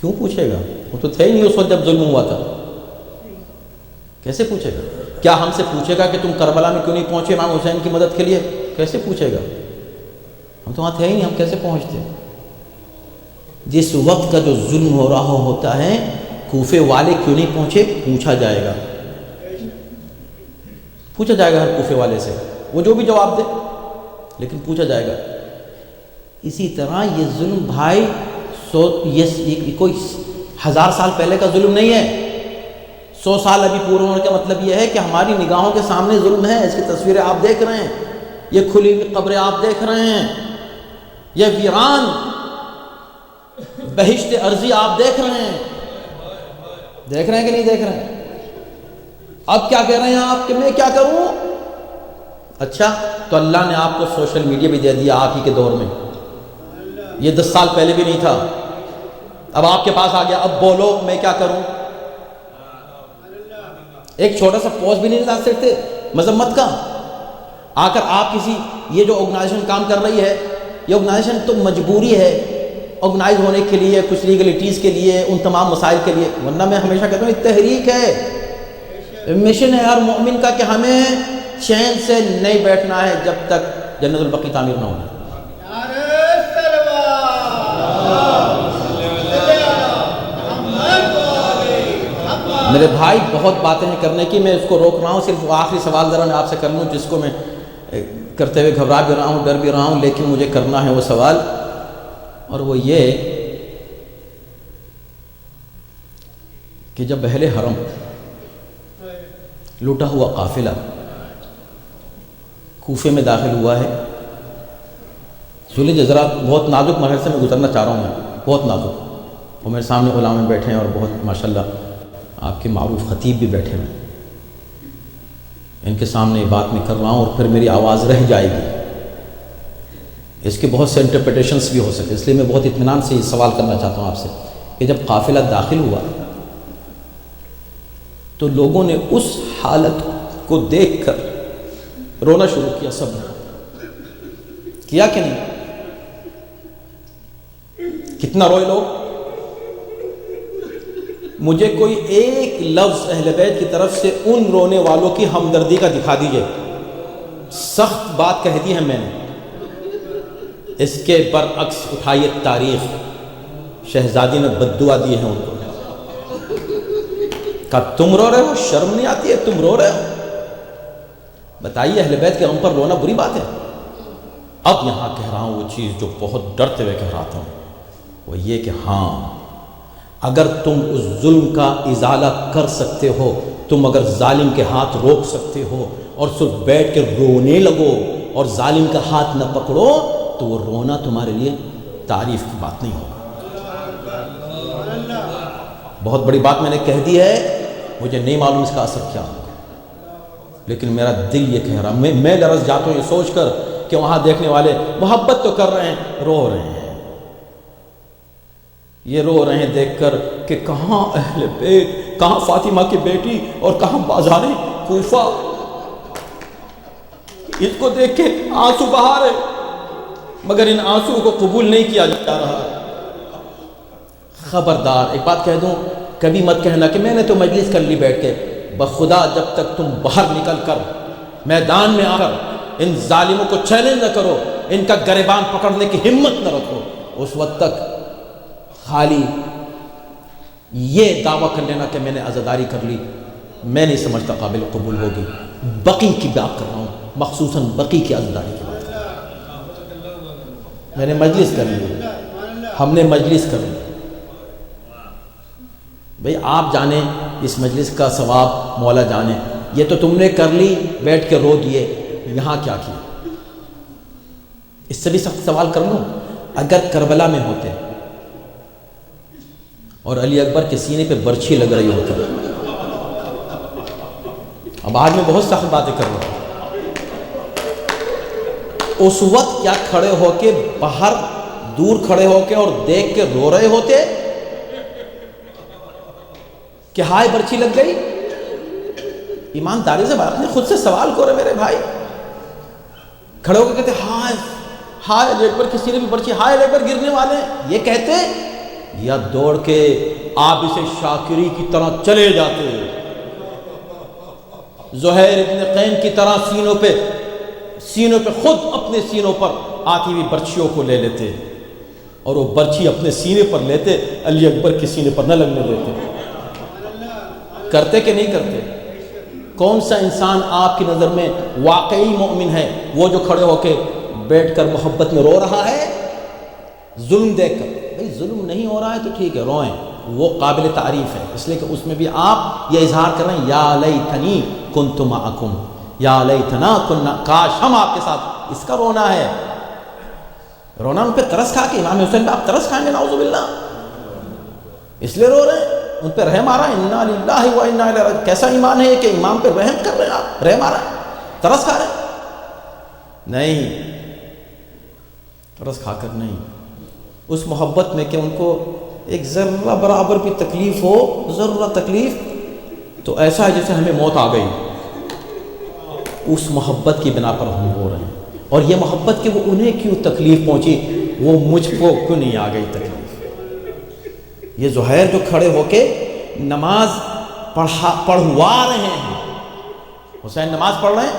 کیوں پوچھے گا؟ وہ تو تھے ہی نہیں اس وقت جب ظلم ہوا تھا. کیسے پوچھے گا؟ کیا ہم سے پوچھے گا کہ تم کربلا میں کیوں نہیں پہنچے امام حسین کی مدد کے لیے؟ کیسے پوچھے گا؟ ہم تو وہاں تھے ہی نہیں، ہم کیسے پہنچتے؟ جس وقت کا جو ظلم ہو رہا ہوتا ہے، کوفے والے کیوں نہیں پہنچے؟ پوچھا جائے گا، پوچھا جائے گا ہر کوفے والے سے، وہ جو بھی جواب دے، لیکن پوچھا جائے گا. اسی طرح یہ ظلم بھائی یہ کوئی 1000 سال پہلے کا ظلم نہیں ہے. 100 سال ابھی پورے ہونے کا مطلب یہ ہے کہ ہماری نگاہوں کے سامنے ظلم ہے. اس کی تصویریں آپ دیکھ رہے ہیں، یہ کھلی ہوئی قبریں آپ دیکھ رہے ہیں، یہ ویران بہشت ارضی آپ دیکھ رہے ہیں. دیکھ رہے ہیں کہ نہیں دیکھ رہے ہیں؟ اب کیا کہہ رہے ہیں آپ کہ میں کیا کروں؟ اچھا تو اللہ نے آپ کو سوشل میڈیا بھی دے دیا آپ ہی کے دور میں. یہ 10 سال پہلے بھی نہیں تھا، اب آپ کے پاس آ گیا. اب بولو میں کیا کروں؟ ایک چھوٹا سا پوسٹ بھی نہیں ڈال سکتے مذمت کا؟ آ کر آپ کسی یہ جو آرگنائزیشن کام کر رہی ہے، یہ آرگنائزیشن تو مجبوری ہے آرگنائز ہونے کے لیے، کچھ لیگلٹیز کے لیے، ان تمام مسائل کے لیے. ورنہ میں ہمیشہ کہتا ہوں یہ تحریک ہے، مشن ہے ہر مومن کا کہ ہمیں چین سے نہیں بیٹھنا ہے جب تک جنت البقیع تعمیر نہ ہونا. میرے بھائی بہت باتیں ہیں کرنے کی، میں اس کو روک رہا ہوں. صرف آخری سوال ذرا میں آپ سے کر لوں، جس کو میں کرتے ہوئے گھبرا بھی رہا ہوں، ڈر بھی رہا ہوں، لیکن مجھے کرنا ہے وہ سوال. اور وہ یہ کہ جب اہل حرم لوٹا ہوا قافلہ کوفے میں داخل ہوا ہے، سنیے ذرا بہت نازک مرحلے سے میں گزرنا چاہ رہا ہوں، میں بہت نازک. وہ میرے سامنے علماء بیٹھے ہیں اور بہت ماشاءاللہ آپ کے معروف خطیب بھی بیٹھے ہیں. ان کے سامنے یہ بات میں کر رہا ہوں اور پھر میری آواز رہ جائے گی. اس کے بہت سے انٹرپریٹیشنس بھی ہو سکتے، اس لیے میں بہت اطمینان سے یہ سوال کرنا چاہتا ہوں آپ سے کہ جب قافلہ داخل ہوا تو لوگوں نے اس حالت کو دیکھ کر رونا شروع کیا. سب نے کیا کہ نہیں؟ کتنا روئے لوگ؟ مجھے کوئی ایک لفظ اہل بیت کی طرف سے ان رونے والوں کی ہمدردی کا دکھا دیجئے. سخت بات کہہ دی ہے میں نے. اس کے برعکس اٹھائیے تاریخ، شہزادی نے بددعا دی ہے ان کو. کہا تم رو رہے ہو، شرم نہیں آتی ہے؟ تم رو رہے ہو؟ بتائیے اہل بیت کے غم پر رونا بری بات ہے؟ اب یہاں کہہ رہا ہوں وہ چیز جو بہت ڈرتے ہوئے کہہ رہا تھا، وہ یہ کہ ہاں اگر تم اس ظلم کا ازالہ کر سکتے ہو، تم اگر ظالم کے ہاتھ روک سکتے ہو اور صرف بیٹھ کے رونے لگو اور ظالم کا ہاتھ نہ پکڑو، تو وہ رونا تمہارے لیے تعریف کی بات نہیں ہوگا. بہت بڑی بات میں نے کہہ دی ہے، مجھے نہیں معلوم اس کا اثر کیا ہوگا، لیکن میرا دل یہ کہہ رہا، میں لرز جاتا ہوں یہ سوچ کر کہ وہاں دیکھنے والے محبت تو کر رہے ہیں، رو رہے ہیں. یہ رو رہے ہیں دیکھ کر کہ کہاں اہل بیت، کہاں فاطمہ کی بیٹی اور کہاں بازار کوفہ. اس کو دیکھ کے آنسو بہا رہے، مگر ان آنسو کو قبول نہیں کیا جا رہا. خبردار، ایک بات کہہ دوں، کبھی مت کہنا کہ میں نے تو مجلس کر لی بیٹھ کے. بخدا جب تک تم باہر نکل کر میدان میں آ کر ان ظالموں کو چیلنج نہ کرو، ان کا گریبان پکڑنے کی ہمت نہ رکھو، اس وقت تک خالی یہ دعویٰ کر لینا کہ میں نے عزاداری کر لی، میں نہیں سمجھتا قابل قبول ہوگی. بقی کی بات کر رہا ہوں، مخصوصاً بقی کی عزاداری کی بات کر رہا ہوں. میں نے مجلس کر لی، ہم نے مجلس کر لی. بھئی آپ جانیں اس مجلس کا ثواب مولا جانے. یہ تو تم نے کر لی، بیٹھ کے رو دیے، یہاں کیا کیا؟ اس سے بھی سخت سوال کر لوں، اگر کربلا میں ہوتے اور علی اکبر کے سینے پہ برچھی لگ رہی ہوتی. اب آج میں بہت سخت باتیں کر رہا ہوں، اس وقت کیا کھڑے ہو کے باہر دور کھڑے ہو کے اور دیکھ کے رو رہے ہوتے کہ ہائے برچھی لگ گئی؟ ایمانداری سے بات نہیں، خود سے سوال کرو میرے بھائی. کھڑے ہو کے کہتے ہائے ہائے علی اکبر کے سینے پہ برچھی، ہائے علی اکبر گرنے والے ہیں، یہ کہتے یا دوڑ کے آپ اسے شاکری کی طرح چلے جاتے، زہیر ابن قین کی طرح سینوں پہ خود اپنے سینوں پر آتی ہوئی برچھیوں کو لے لیتے اور وہ برچھی اپنے سینے پر لیتے، علی اکبر کے سینے پر نہ لگنے دیتے. کرتے کہ نہیں کرتے؟ کون سا انسان آپ کی نظر میں واقعی مومن ہے؟ وہ جو کھڑے ہو کے بیٹھ کر محبت میں رو رہا ہے ظلم دیکھ کر. بھئی ظلم نہیں ہو رہا ہے تو ٹھیک ہے، روئیں، وہ قابل تعریف ہے، اس لیے کہ اس میں بھی آپ یہ اظہار کر رہے ہیں یا لیتنی کنت معکم، یا لیتنا کننا، کاش ہم آپ کے ساتھ. اس کا رونا ہے، رونا ان پہ ترس کھا کے. امام حسین پہ آپ ترس کھائیں گے نعوذ باللہ، اس لیے رو رہے ہیں، ان پہ رحم آ رہا ہے. انا للہ و انا الیہ راجعون. کیسا ایمان ہے کہ امام پہ رحم کر رہے ہیں آپ، رحم آ رہا ہے، ترس کھا رہے ہیں؟ نہیں، ترس کھا کر نہیں، اس محبت میں کہ ان کو ایک ذرہ برابر بھی تکلیف ہو، ذرہ تکلیف تو ایسا ہے جیسے ہمیں موت آ گئی. اس محبت کی بنا پر ہم رو رہے ہیں. اور یہ محبت کہ وہ انہیں کیوں تکلیف پہنچی، وہ مجھ کو کیوں نہیں آ گئی تکلیف. یہ زہیر جو کھڑے ہو کے نماز پڑھوا رہے ہیں، حسین نماز پڑھ رہے ہیں،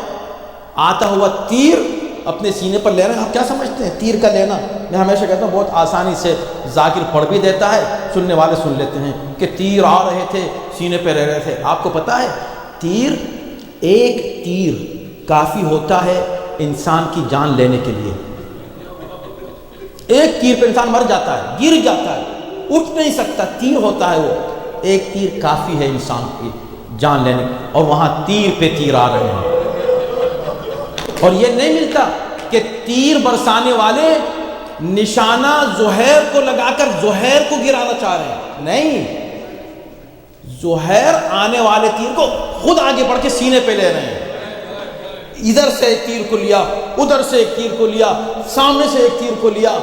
آتا ہوا تیر اپنے سینے پر لے رہے ہیں. آپ کیا سمجھتے ہیں تیر کا لینا؟ میں ہمیشہ کہتا ہوں بہت آسانی سے ذاکر پڑھ بھی دیتا ہے، سننے والے سن لیتے ہیں کہ تیر آ رہے تھے سینے پہ رہ رہے تھے. آپ کو پتا ہے ایک تیر کافی ہوتا ہے انسان کی جان لینے کے لیے. ایک تیر پہ انسان مر جاتا ہے، گر جاتا ہے، اٹھ نہیں سکتا. تیر ہوتا ہے، وہ ایک تیر کافی ہے انسان کی جان لینے، اور وہاں تیر پہ تیر آ رہے ہیں. اور یہ نہیں ملتا کہ تیر برسانے والے نشانہ زہیر کو لگا کر زہیر کو گرانا چاہ رہے ہیں. نہیں، زہیر آنے والے تیر کو خود آگے بڑھ کے سینے پہ لے رہے ہیں. ادھر سے ایک تیر کو لیا، ادھر سے ایک تیر کو لیا، سامنے سے ایک تیر کو لیا،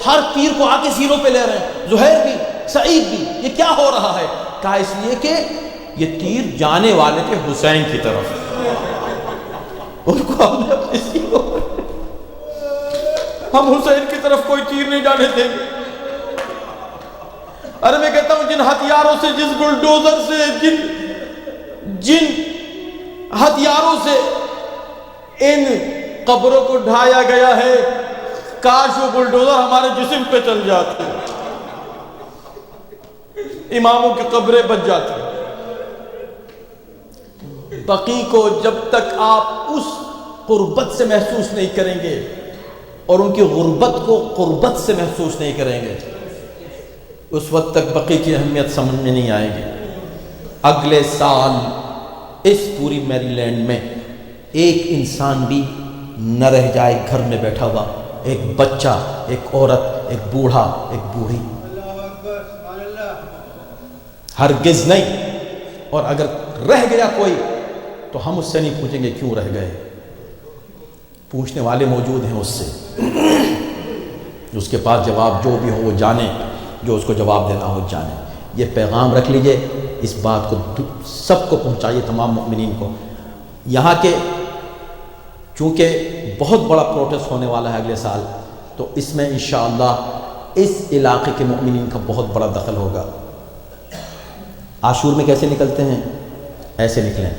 ہر تیر کو آ کے سینوں پہ لے رہے ہیں. زہیر بھی، سعید بھی. یہ کیا ہو رہا ہے؟ کہا اس لیے کہ یہ تیر جانے والے تھے حسین کی طرف، ان کو ہم نے اپنے سینوں پر، ہم حسین کی طرف کوئی تیر نہیں جانے دیں گے. ارے میں کہتا ہوں جن ہتھیاروں سے، جس بلڈوزر سے، جن ہتھیاروں سے ان قبروں کو ڈھایا گیا ہے، کاش وہ بلڈوزر ہمارے جسم پہ چل جاتے، اماموں کی قبریں بچ جاتی. بقی کو جب تک آپ اس قربت سے محسوس نہیں کریں گے اور ان کی غربت کو قربت سے محسوس نہیں کریں گے، اس وقت تک بقی کی اہمیت سمجھ میں نہیں آئے گی. اگلے سال اس پوری میری لینڈ میں ایک انسان بھی نہ رہ جائے گھر میں بیٹھا ہوا، ایک بچہ، ایک عورت، ایک بوڑھا، ایک بوڑھی، ہرگز نہیں. اور اگر رہ گیا کوئی تو ہم اس سے نہیں پوچھیں گے کیوں رہ گئے، پوچھنے والے موجود ہیں اس سے، اس کے پاس جواب جو بھی ہو وہ جانے. جو اس کو جواب دینا ہو جانے۔ یہ پیغام رکھ لیجئے، اس بات کو سب کو پہنچائیے، تمام مؤمنین کو۔ یہاں کے چونکہ بہت بڑا پروٹیسٹ ہونے والا ہے اگلے سال، تو اس میں انشاءاللہ اس علاقے کے مؤمنین کا بہت بڑا دخل ہوگا۔ عاشور میں کیسے نکلتے ہیں؟ ایسے نکلیں،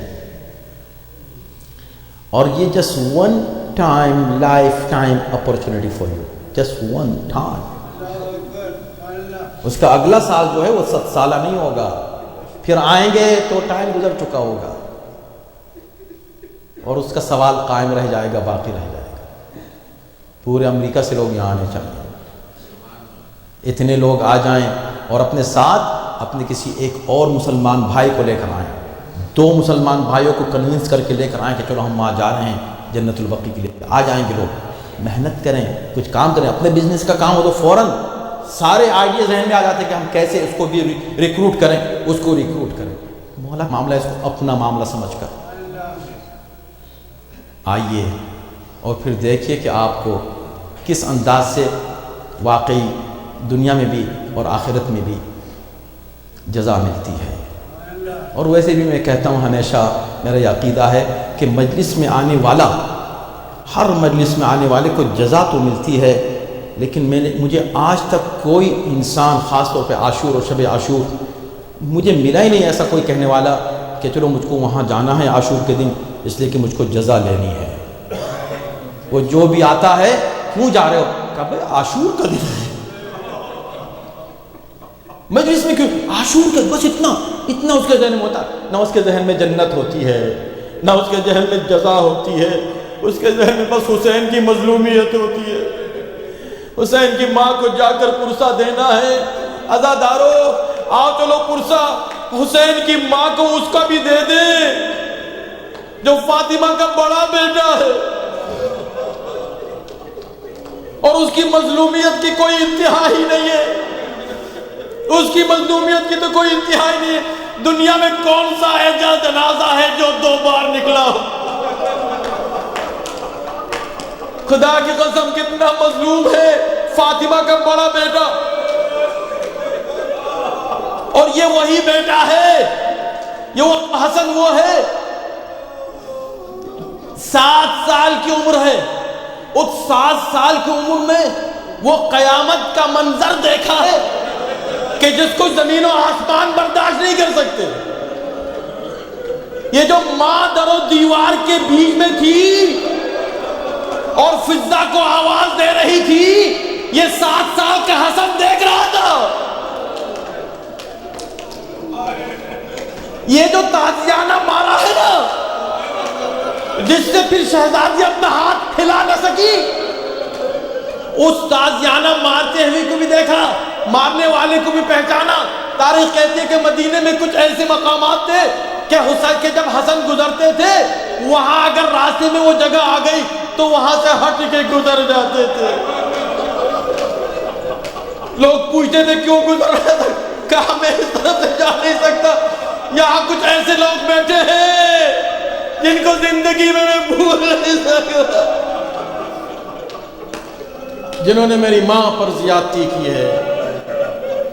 اور یہ just one time, life time opportunity for you, just one time. اس کا اگلا سال جو ہے وہ 7 سالہ نہیں ہوگا، پھر آئیں گے تو ٹائم گزر چکا ہوگا، اور اس کا سوال قائم رہ جائے گا، باقی رہ جائے گا۔ پورے امریکہ سے لوگ یہاں آنے چاہیے، اتنے لوگ آ جائیں، اور اپنے ساتھ اپنے کسی ایک اور مسلمان بھائی کو لے کر آئیں، 2 مسلمان بھائیوں کو کنونس کر کے لے کر آئیں کہ چلو ہم وہاں جا رہے ہیں جنت البقیع کے لیے۔ آ جائیں گے لوگ، محنت کریں، کچھ کام کریں، اپنے بزنس کا کام ہو تو فوراً سارے آئیڈیا ذہن میں آ جاتے ہیں کہ ہم کیسے اس کو بھی ریکروٹ کریں، اس کو ریکروٹ کریں۔ مولا معاملہ اس کو اپنا معاملہ سمجھ کر آئیے، اور پھر دیکھیے کہ آپ کو کس انداز سے واقعی دنیا میں بھی اور آخرت میں بھی جزا ملتی ہے۔ اور ویسے بھی میں کہتا ہوں، ہمیشہ میرا یہ عقیدہ ہے کہ مجلس میں آنے والا، ہر مجلس میں آنے والے کو جزا تو ملتی ہے، لیکن مجھے آج تک کوئی انسان، خاص طور پہ عاشور اور شب عاشور، مجھے ملا ہی نہیں ایسا کوئی کہنے والا کہ چلو مجھ کو وہاں جانا ہے عاشور کے دن اس لیے کہ مجھ کو جزا لینی ہے۔ وہ جو بھی آتا ہے، کیوں جا رہے ہو؟ کہا بھائی عاشور کا دن ہے، مجلس میں کیوں عاشور کا، بس اتنا اس کے ذہن میں ہوتا ہے۔ نہ اس کے ذہن میں جنت ہوتی ہے، نہ اس کے ذہن میں جزا ہوتی ہے، اس کے ذہن میں بس حسین کی مظلومیت ہوتی ہے، حسین کی ماں کو جا کر پرسہ دینا ہے۔ عزادارو آؤ چلو پرسہ حسین کی ماں کو اس کا بھی دے دیں جو فاطمہ کا بڑا بیٹا ہے، اور اس کی مظلومیت کی کوئی انتہا ہی نہیں ہے، اس کی مظلومیت کی تو کوئی انتہا ہی نہیں ہے۔ دنیا میں کون سا ایسا جنازہ ہے جو 2 بار نکلا ہو؟ خدا کی قسم کتنا مظلوم ہے فاطمہ کا بڑا بیٹا، اور یہ وہی بیٹا ہے، یہ وہ حسن وہ ہے، 7 سال کی عمر ہے، اس 7 سال کی عمر میں وہ قیامت کا منظر دیکھا ہے کہ جس کو زمین و آسمان برداشت نہیں کر سکتے۔ یہ جو ماں در و دیوار کے بیچ میں تھی اور فضا کو آواز دے رہی تھی، یہ 7 سال کا حسن دیکھ رہا تھا۔ یہ جو تازیانہ مارا ہے نا، جس سے پھر شہزادی اپنا ہاتھ پھیلا نہ سکی، اس تازیانہ مارتے ہوئے کو بھی دیکھا، مارنے والے کو بھی پہچانا۔ تاریخ کہتی ہے کہ مدینے میں کچھ ایسے مقامات تھے کہ حسین کے جب حسن گزرتے تھے، وہاں اگر راستے میں وہ جگہ آ گئی تو وہاں سے ہٹ کے گزر جاتے تھے۔ لوگ پوچھتے تھے کیوں گزر رہے تھے، کہا میں اس طرف سے جا نہیں سکتا، یہاں کچھ ایسے لوگ بیٹھے ہیں جن کو زندگی میں بھول نہیں سکتا، جنہوں نے میری ماں پر زیادتی کی ہے۔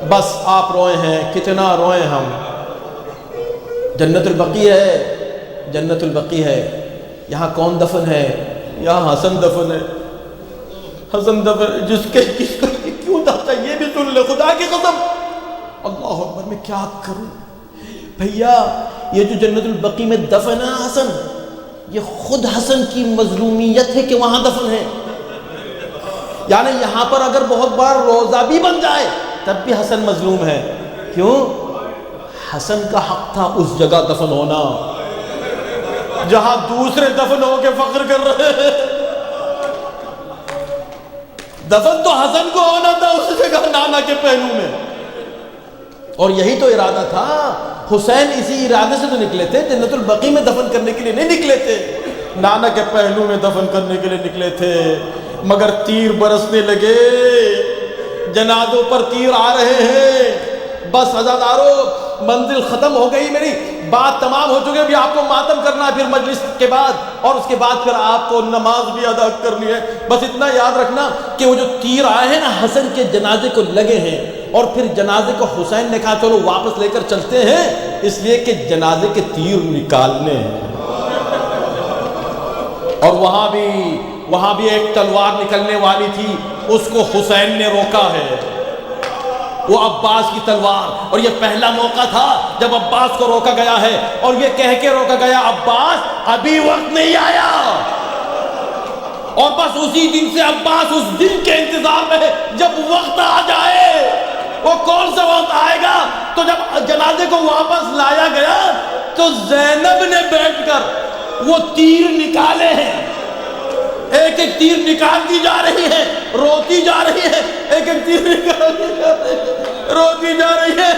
بس آپ روئے ہیں، کتنا روئے ہم۔ جنت البقیع ہے، جنت البقیع ہے، یہاں کون دفن ہے؟ یہاں حسن دفن ہے، حسن دفن، جس کو کیوں دفتا یہ بھی سن لے، خدا کی قسم۔ اللہ اکبر، میں کیا کروں بھیا؟ یہ جو جنت البقیع میں دفن ہے حسن، یہ خود حسن کی مظلومیت ہے کہ وہاں دفن ہے۔ یعنی یہاں پر اگر بہت بار روزہ بھی بن جائے تب بھی حسن مظلوم ہے۔ کیوں؟ حسن کا حق تھا اس جگہ دفن ہونا جہاں دوسرے دفن ہو کے فخر کر رہے ہیں۔ دفن تو حسن کو ہونا تھا اس جگہ، نانا کے پہلو میں، اور یہی تو ارادہ تھا۔ حسین اسی ارادے سے تو نکلے تھے، جنت البقیع میں دفن کرنے کے لیے نہیں نکلے تھے، نانا کے پہلو میں دفن کرنے کے لیے نکلے تھے۔ مگر تیر برسنے لگے، جنازوں پر تیر آ رہے ہیں۔ بس عزادارو، منزل ختم ہو گئی، میری بات تمام ہو چکی ہے، ابھی آپ کو ماتم کرنا ہے پھر مجلس کے بعد، اور اس کے بعد پھر آپ کو نماز بھی ادا کرنی ہے۔ بس اتنا یاد رکھنا کہ وہ جو تیر آئے ہیں نا حسن کے جنازے کو لگے ہیں، اور پھر جنازے کو حسین نے کہا چلو واپس لے کر چلتے ہیں، اس لیے کہ جنازے کے تیر نکالنے ہیں۔ اور وہاں بھی ایک تلوار نکلنے والی تھی، اس کو حسین نے روکا ہے، وہ عباس کی تلوار۔ اور یہ پہلا موقع تھا جب عباس کو روکا گیا ہے، اور یہ کہہ کے روکا گیا عباس ابھی وقت نہیں آیا۔ اور بس اسی دن سے عباس اس دن کے انتظار میں ہے جب وقت آ جائے۔ وہ کون سا وقت آئے گا؟ تو جب جنازے کو واپس لایا گیا تو زینب نے بیٹھ کر وہ تیر نکالے ہیں، ایک ایک تیر نکالتی جا رہی ہے، روتی جا رہی ہے، ایک ایک تیر نکالتی جا رہی ہے، روتی جا رہی ہے۔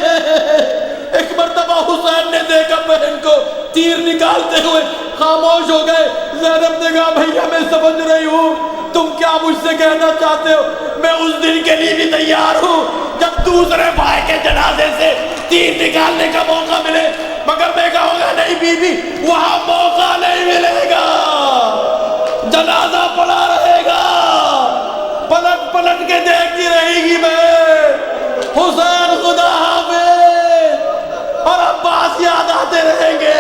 ایک مرتبہ حسین نے دیکھا بہن کو تیر نکالتے ہوئے، خاموش ہو گئے۔ زینب نے کہا بھیا میں سمجھ رہی ہوں تم کیا مجھ سے کہنا چاہتے ہو، میں اس دن کے لیے بھی تیار ہوں جب دوسرے بھائی کے جنازے سے تیر نکالنے کا موقع ملے، مگر میں کہوں گا نہیں بی بی، وہاں موقع نہیں ملے گا، جنازہ پڑا رہے گا، پلٹ پلٹ کے دیکھتی رہے گی میں، حسین خدا حافظ، اور عباس یاد آتے رہیں گے۔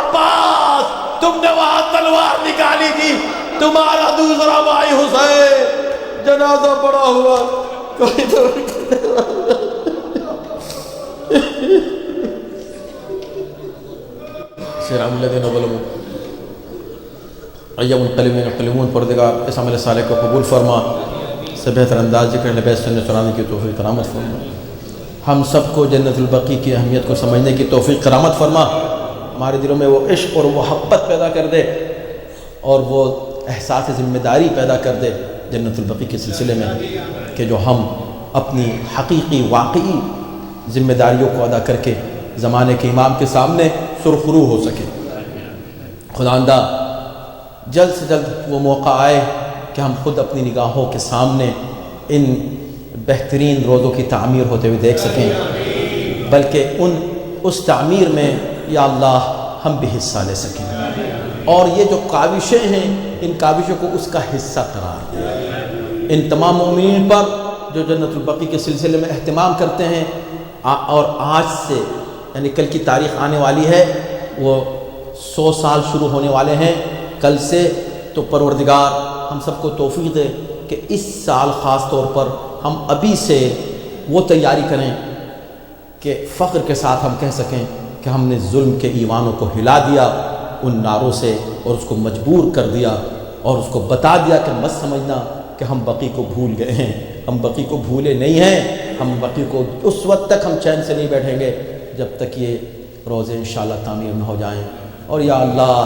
عباس تم نے وہاں تلوار نکالی تھی، تمہارا دوسرا بھائی حسین جنازہ پڑا ہوا، کوئی تو سیرام الذین ظلموا ایام القلیمین القلیمون۔ پروردگار اس عمل صالح کو قبول فرما، سے بہتر انداز ذکر نبی سنت سنانے کی توفیق کرامت فرما، ہم سب کو جنت البقیع کی اہمیت کو سمجھنے کی توفیق کرامت فرما، ہمارے دلوں میں وہ عشق اور محبت پیدا کر دے اور وہ احساس ذمہ داری پیدا کر دے جنت البقیع کے سلسلے میں، کہ جو ہم اپنی حقیقی واقعی ذمہ داریوں کو ادا کر کے زمانے کے امام کے سامنے سرخرو ہو سکے۔ خداوندہ جلد سے جلد وہ موقع آئے کہ ہم خود اپنی نگاہوں کے سامنے ان بہترین روزوں کی تعمیر ہوتے ہوئے دیکھ سکیں، بلکہ اس تعمیر میں یا اللہ ہم بھی حصہ لے سکیں، اور یہ جو کاوشیں ہیں ان کاوشوں کو اس کا حصہ قرار دیں۔ ان تمام مومنین پر جو جنت البقیع کے سلسلے میں اہتمام کرتے ہیں، اور آج سے یعنی کل کی تاریخ آنے والی ہے، وہ 100 سال شروع ہونے والے ہیں کل سے، تو پروردگار ہم سب کو توفیق دے کہ اس سال خاص طور پر ہم ابھی سے وہ تیاری کریں کہ فخر کے ساتھ ہم کہہ سکیں کہ ہم نے ظلم کے ایوانوں کو ہلا دیا ان ناروں سے، اور اس کو مجبور کر دیا، اور اس کو بتا دیا کہ مت سمجھنا کہ ہم بقیع کو بھول گئے ہیں، ہم بقیع کو بھولے نہیں ہیں، ہم بقیع کو اس وقت تک ہم چین سے نہیں بیٹھیں گے جب تک یہ روزے انشاءاللہ تعمیر نہ ہو جائیں۔ اور یا اللہ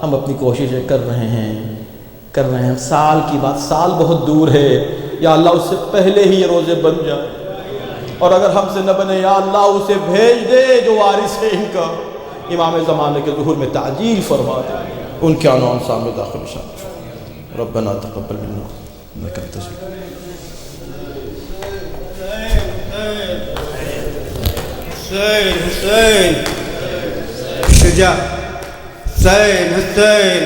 ہم اپنی کوششیں کر رہے ہیں، سال کی بات، سال بہت دور ہے، یا اللہ اس سے پہلے ہی یہ روزے بن جائیں، اور اگر ہم سے نہ بنے یا اللہ اسے بھیج دے جو وارث ہے ان کا، امام زمانے کے ظہور میں تعجیل فرما دے، ان کے عنوان سامنے داخل شامل۔ ربنا تقبل منا انک انت السمیع۔
حسین حسین شجاع، حسین حسین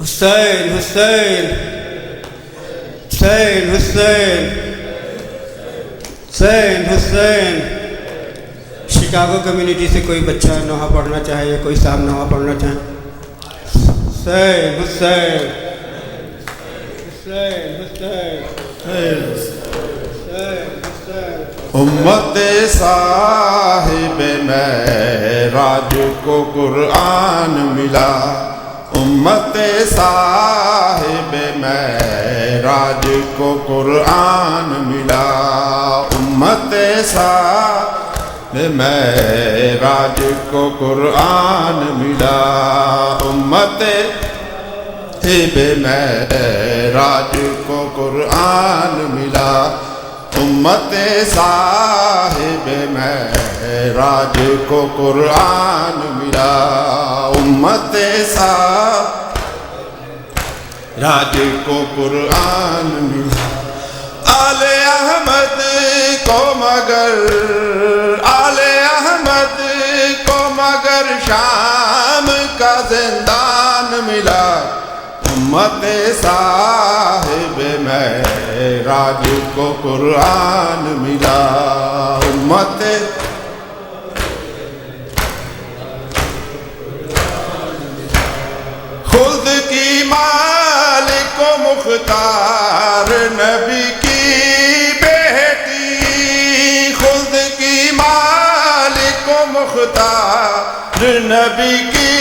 حسین حسین حسین حسین حسین حسین۔ شکاگو کمیونٹی سے کوئی بچہ نوحہ پڑھنا چاہے یا کوئی صاحب نوحہ پڑھنا چاہے؟ حسین حسین حسین حسین
امت صاحب معراج کو قرآن ملا، امت صاحب معراج کو قرآن ملا، امت صاحب معراج کو قرآن ملا، امت صاحب معراج کو قرآن ملا، امت صاحب معراج کو قرآن ملا، امت صاحب کو قرآن ملا۔ آل احمد کو مگر آل احمد کو مگر شام کا زندان ملا، امت صاحب معراج کو قرآن ملا، امت خلد کی مالک و مختار نبی کی بیٹی، خلد کی مالک و مختار نبی کی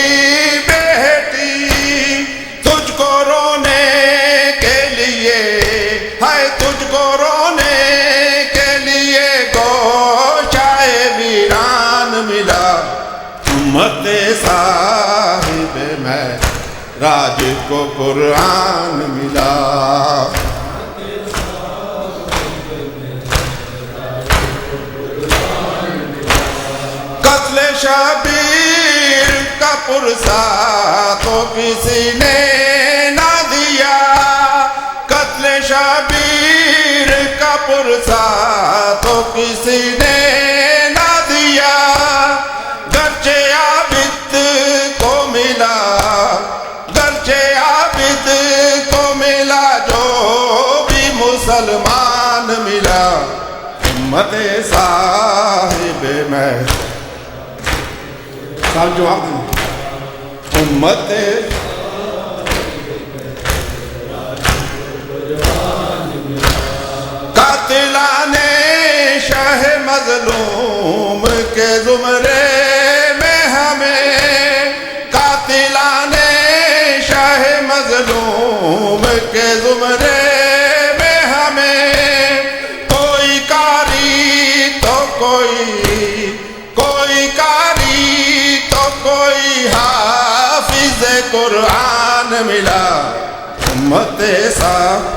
بیٹی، تجھ کو رونے کے لیے ہے، تجھ کو رونے کے لیے گوشائے ویران ملا، امت صاحب معراج کو قرآن ملا۔ قتل شبیر کا پرسہ تو کسی نے نہ دیا، قتل شبیر کا پرسہ تو کسی نے نہ دیا، گرچہ عابد کو ملا، گرچہ عابد کو ملا جو بھی مسلمان ملا، امت صاحب سال جواب دیں، امت قاتلان شاہ مظلوم کے زمرے میں ہمیں، قاتلان شاہ مظلوم کے زمرے میں ہمیں، کوئی کاری تو کوئی کاری تو کوئی حافظ قرآن ملا، امت صاحب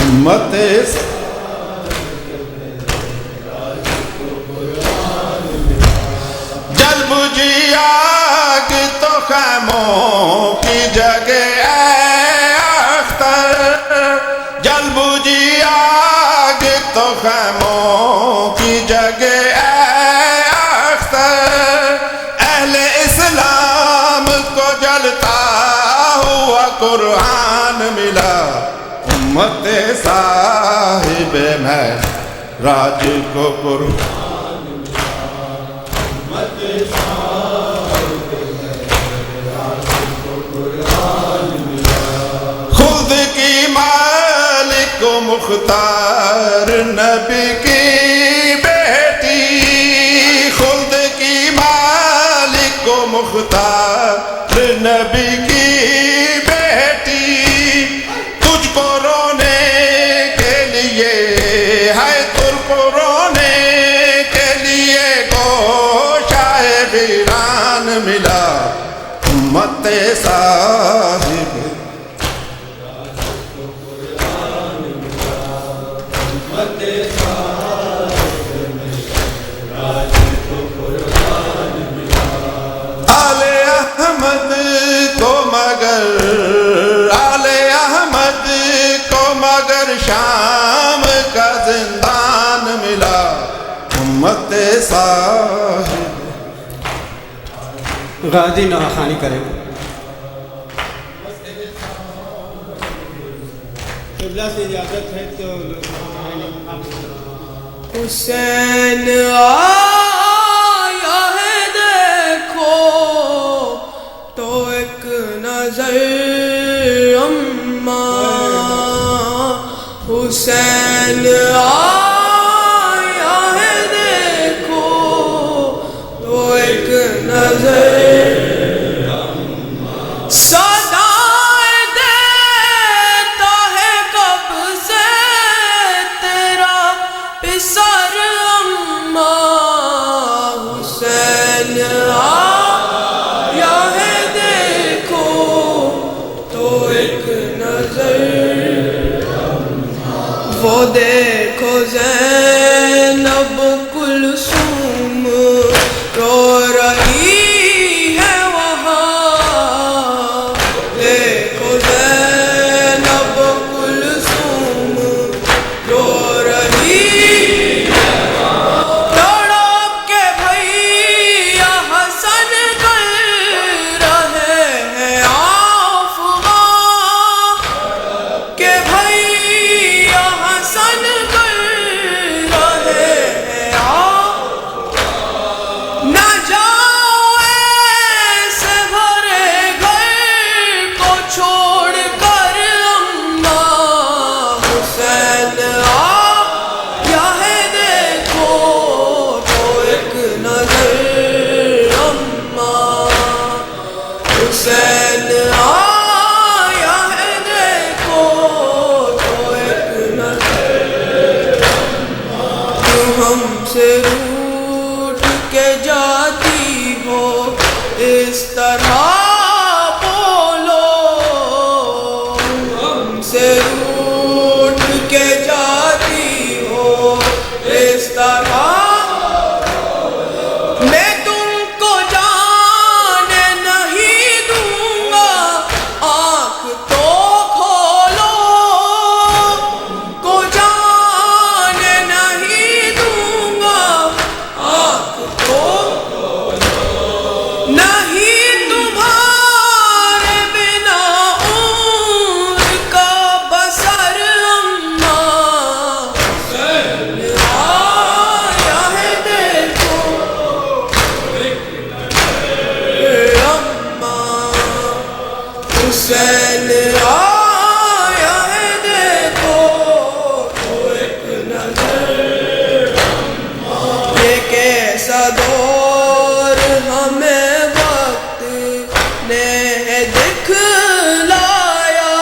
امت جل بجھی آگ تو خیموں کی جگہ اے اختر، جل بجھی آگ تو خیموں کی جگہ اے اختر، اہل اسلام کو جلتا ہوا قرآن ملا، امت صاحب معراج کو قرآن ملا، امت صاحب معراج کو قرآن ملا، خود کی مالک و مختار نبی کی بیٹی، خود کی مالک و مختار نبی کی بیٹی، تجھ کو رونے کے لیے ہے، تجھ کو رونے کے لیے گوشائے ویران ملا، امت صاحب آل احمد کو مگر، آل احمد کو مگر شام کا زندان ملا، امت صاحب
غازی نواخانی کریں۔ قبلہ سے اجازت ہے تو
حسین آیا ہے دیکھو تو ایک نظر اماں، حسین آیا ہے دیکھو تو ایک نظر وہ دیکھو زینب کلثوم رو رہی ہے وہاں، دیکھو زینب کلثوم رو رہی ہے وہاں، تڑپ کے بھیا حسن کا حسین آیا ہے دیکھو تو ایک نظر، یہ کیسا دور ہمیں وقت نے دکھلایا،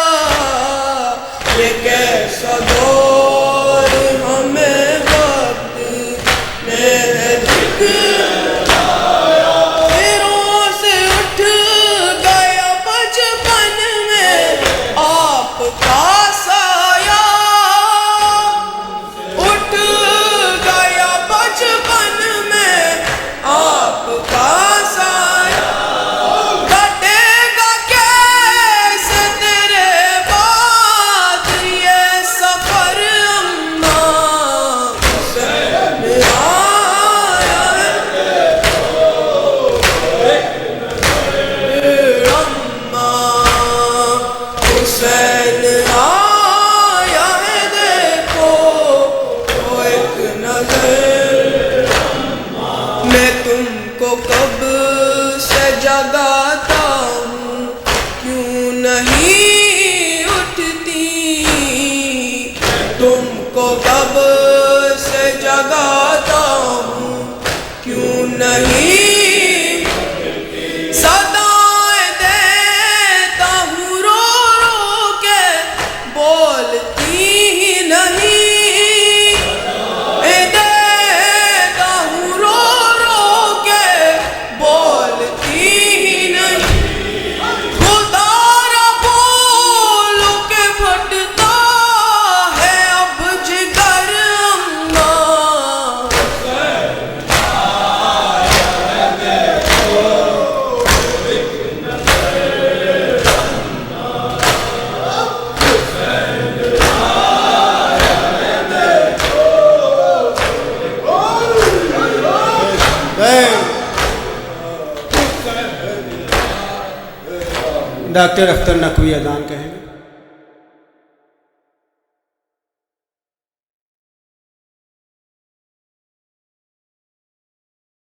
یہ کیسا دور ہمیں وقت نے دکھلایا، پیروں سے اٹھ گیا بچپن میں آپ کا سایہ، اٹھ گیا بچپن میں آپ کا سایہ، کٹے گا کیسے تیرے بعد یہ سفر اماں، حسین آیا ہے اماں، حسین آیا ہے دیکھو تو ایک نظر، میں تم کو کب سے جگاتا ہوں کیوں نہیں اٹھتی، تم کو کب سے جگاتا ہوں کیوں نہیں، صدائیں دیتا ہوں رو رو کے بولتی ہی نہیں، دیتا ہوں رو رو کے بولتی ہی نہیں، گلدارا پھول کے پھٹتا ہے اب جگر اماں،
ڈاکٹر اختر نقوی اذان کہیں گے.